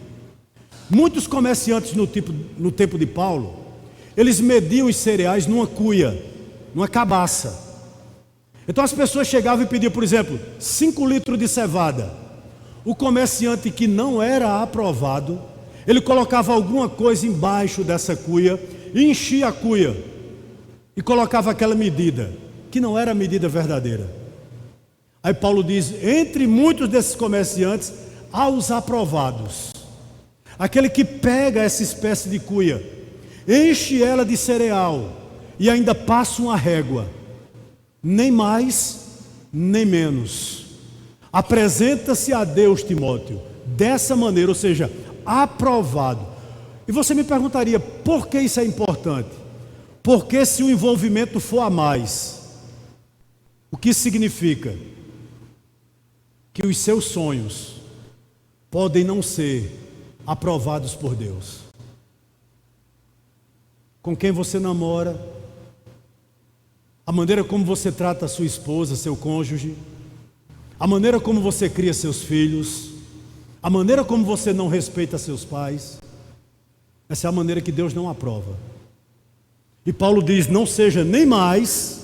Muitos comerciantes no tempo de Paulo, eles mediam os cereais numa cuia, numa cabaça. Então as pessoas chegavam e pediam, por exemplo, 5 litros de cevada. O comerciante que não era aprovado, ele colocava alguma coisa embaixo dessa cuia e enchia a cuia e colocava aquela medida, que não era a medida verdadeira. Aí Paulo diz: entre muitos desses comerciantes há os aprovados, aquele que pega essa espécie de cuia, enche ela de cereal e ainda passa uma régua, nem mais nem menos. Apresenta-se a Deus, Timóteo, dessa maneira, ou seja, aprovado. E você me perguntaria, por que isso é importante? Porque se o envolvimento for a mais, o que significa? Que os seus sonhos podem não ser aprovados por Deus. Com quem você namora, a maneira como você trata a sua esposa, seu cônjuge, a maneira como você cria seus filhos, a maneira como você não respeita seus pais, essa é a maneira que Deus não aprova. E Paulo diz, não seja nem mais,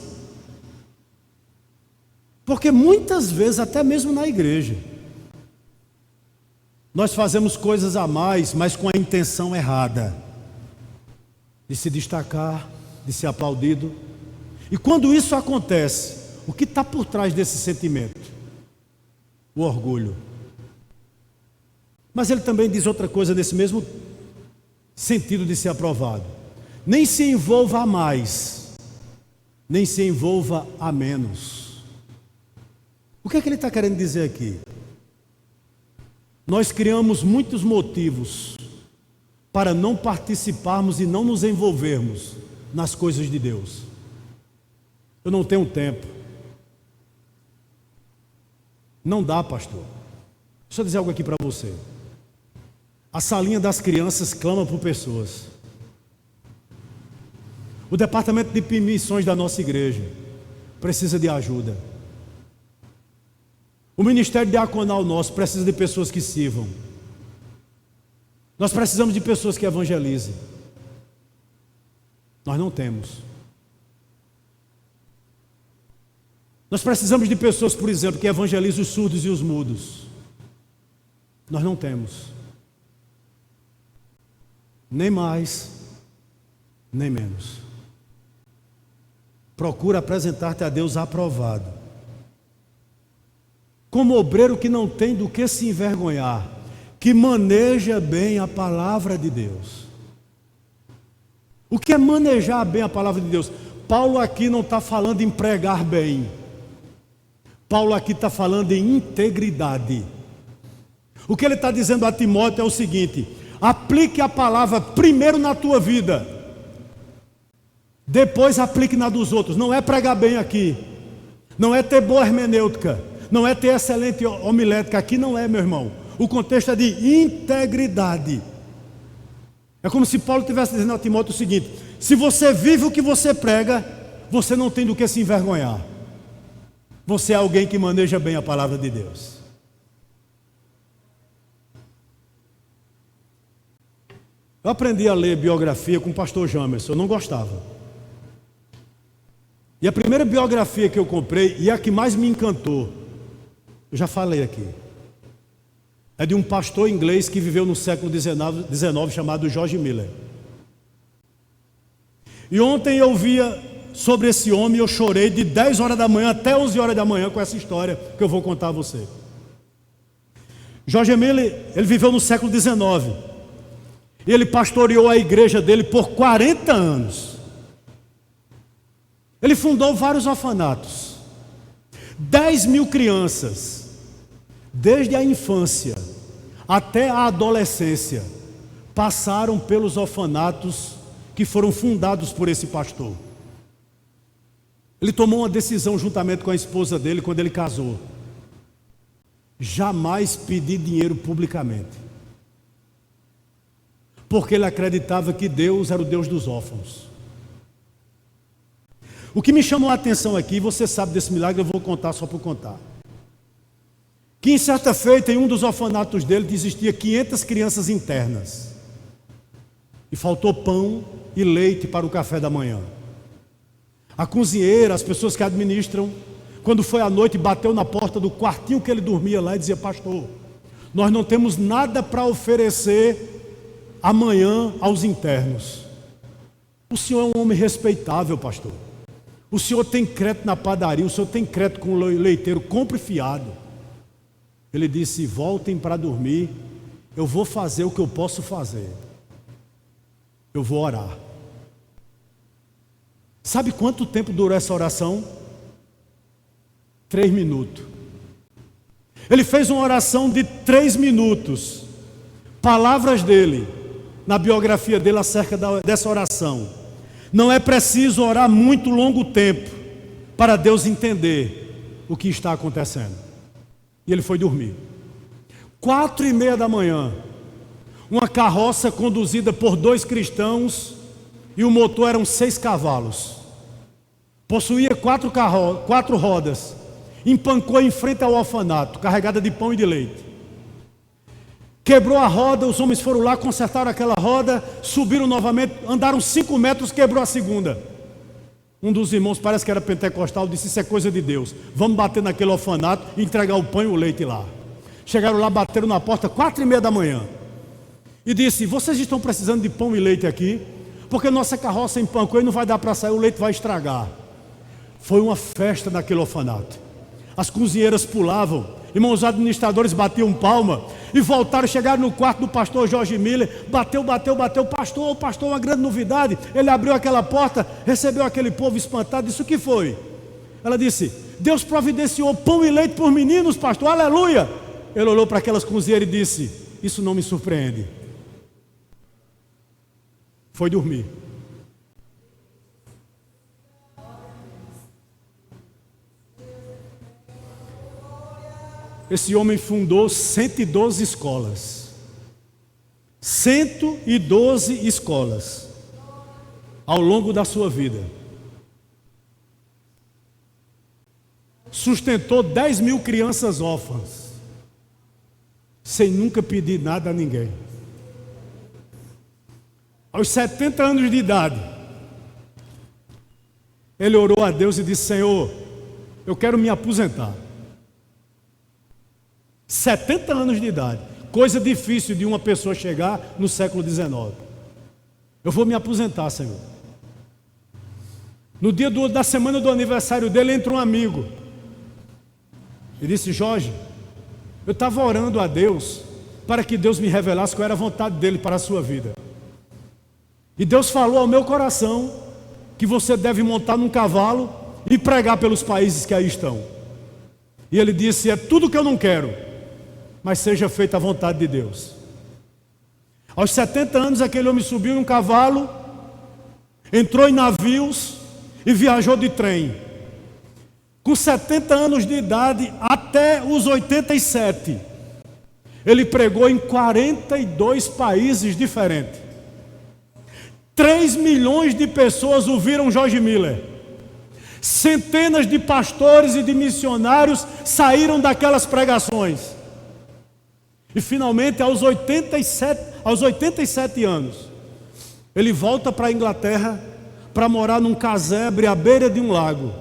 porque muitas vezes, até mesmo na igreja, nós fazemos coisas a mais, mas com a intenção errada, de se destacar, de ser aplaudido. E quando isso acontece, o que está por trás desse sentimento? O orgulho. Mas ele também diz outra coisa nesse mesmo sentido de ser aprovado. Nem se envolva a mais, nem se envolva a menos. O que é que ele está querendo dizer aqui? Nós criamos muitos motivos para não participarmos e não nos envolvermos nas coisas de Deus. Eu não tenho tempo. Não dá, pastor. Deixa eu dizer algo aqui para você. A salinha das crianças clama por pessoas. O departamento de missões da nossa igreja precisa de ajuda. O ministério diaconal nosso precisa de pessoas que sirvam. Nós precisamos de pessoas que evangelizem. Nós não temos. Nós precisamos de pessoas, por exemplo, que evangelizem os surdos e os mudos. Nós não temos. Nem mais, nem menos. Procura apresentar-te a Deus aprovado, como obreiro que não tem do que se envergonhar, que maneja bem a palavra de Deus. O que é manejar bem a palavra de Deus? Paulo aqui não está falando em pregar bem. Paulo aqui está falando em integridade. O que ele está dizendo a Timóteo é o seguinte: aplique a palavra primeiro na tua vida, depois aplique na dos outros. Não é pregar bem aqui, não é ter boa hermenêutica, não é ter excelente homilética. Aqui não é, meu irmão. O contexto é de integridade. É como se Paulo estivesse dizendo a Timóteo o seguinte: se você vive o que você prega, você não tem do que se envergonhar. Você é alguém que maneja bem a palavra de Deus. Eu aprendi a ler biografia com o pastor Jamerson, eu não gostava. E a primeira biografia que eu comprei, e a que mais me encantou, eu já falei aqui, é de um pastor inglês que viveu no século XIX, chamado George Miller. E ontem eu via sobre esse homem, eu chorei de 10 horas da manhã até 11 horas da manhã com essa história que eu vou contar a você. George Miller, ele viveu no século XIX. E ele pastoreou a igreja dele por 40 anos. Ele fundou vários orfanatos. 10.000 crianças, desde a infância até a adolescência, passaram pelos orfanatos que foram fundados por esse pastor. Ele tomou uma decisão juntamente com a esposa dele quando ele casou: jamais pedir dinheiro publicamente, porque ele acreditava que Deus era o Deus dos órfãos. O que me chamou a atenção aqui, você sabe desse milagre, eu vou contar só por contar, que em certa feita, em um dos orfanatos dele, existia 500 crianças internas, e faltou pão e leite para o café da manhã. A cozinheira, as pessoas que administram, quando foi à noite, bateu na porta do quartinho que ele dormia lá e dizia: pastor, nós não temos nada para oferecer amanhã aos internos. O senhor é um homem respeitável, pastor. O senhor tem crédito na padaria, o senhor tem crédito com o leiteiro, compre fiado. Ele disse: voltem para dormir, eu vou fazer o que eu posso fazer. Eu vou orar. Sabe quanto tempo durou essa oração? 3 minutos. Ele fez uma oração de 3 minutos. Palavras dele, na biografia dele acerca dessa oração: Não é preciso orar muito longo tempo para Deus entender o que está acontecendo. E ele foi dormir. 4:30 da manhã, uma carroça conduzida por 2 cristãos, e o motor eram 6 cavalos. Possuía 4 rodas. Empancou em frente ao orfanato, carregada de pão e de leite. Quebrou a roda, os homens foram lá, consertaram aquela roda, subiram novamente, andaram 5 metros, quebrou a segunda. Um dos irmãos, parece que era pentecostal, disse: isso é coisa de Deus, vamos bater naquele orfanato e entregar o pão e o leite lá. Chegaram lá, bateram na porta 4:30 da manhã e disse: vocês estão precisando de pão e leite aqui? Porque nossa carroça empancou e não vai dar para sair, o leite vai estragar. Foi uma festa naquele orfanato. As cozinheiras pulavam, irmãos administradores batiam palma e voltaram, chegaram no quarto do pastor Jorge Miller, bateu, pastor, uma grande novidade. Ele abriu aquela porta, recebeu aquele povo espantado, disse: o que foi? Ela disse: Deus providenciou pão e leite para os meninos, pastor, aleluia. Ele olhou para aquelas cozinheiras e disse: isso não me surpreende. Foi dormir. Esse homem fundou 112 escolas. 112 escolas ao longo da sua vida. Sustentou 10.000 crianças órfãs, sem nunca pedir nada a ninguém. Aos 70 anos de idade, ele orou a Deus e disse: Senhor, eu quero me aposentar. 70 anos de idade, coisa difícil de uma pessoa chegar no século XIX. Eu vou me aposentar, Senhor. No dia da semana do aniversário dele, entra um amigo e disse: Jorge, eu estava orando a Deus para que Deus me revelasse qual era a vontade dele para a sua vida. E Deus falou ao meu coração que você deve montar num cavalo e pregar pelos países que aí estão. E ele disse: é tudo que eu não quero, mas seja feita a vontade de Deus. Aos 70 anos, aquele homem subiu em um cavalo, entrou em navios e viajou de trem. Com 70 anos de idade, até os 87, ele pregou em 42 países diferentes. 3 milhões de pessoas ouviram Jorge Miller. Centenas de pastores e de missionários saíram daquelas pregações. E finalmente, aos 87 anos, ele volta para a Inglaterra para morar num casebre à beira de um lago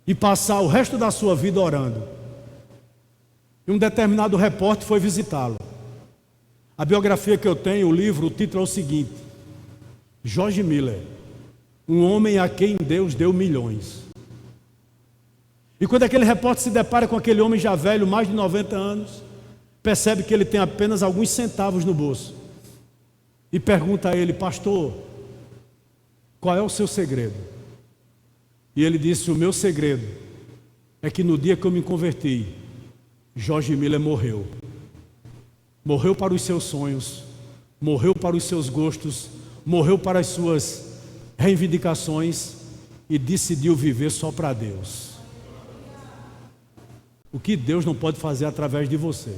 e passar o resto da sua vida orando. E um determinado repórter foi visitá-lo. A biografia que eu tenho, o livro, o título é o seguinte: Jorge Miller, um homem a quem Deus deu milhões. E quando aquele repórter se depara com aquele homem já velho, mais de 90 anos, percebe que ele tem apenas alguns centavos no bolso e pergunta a ele: pastor, qual é o seu segredo? E ele disse: o meu segredo é que no dia que eu me converti, Jorge Miller morreu. Morreu para os seus sonhos, morreu para os seus gostos, morreu para as suas reivindicações e decidiu viver só para Deus. O que Deus não pode fazer através de você?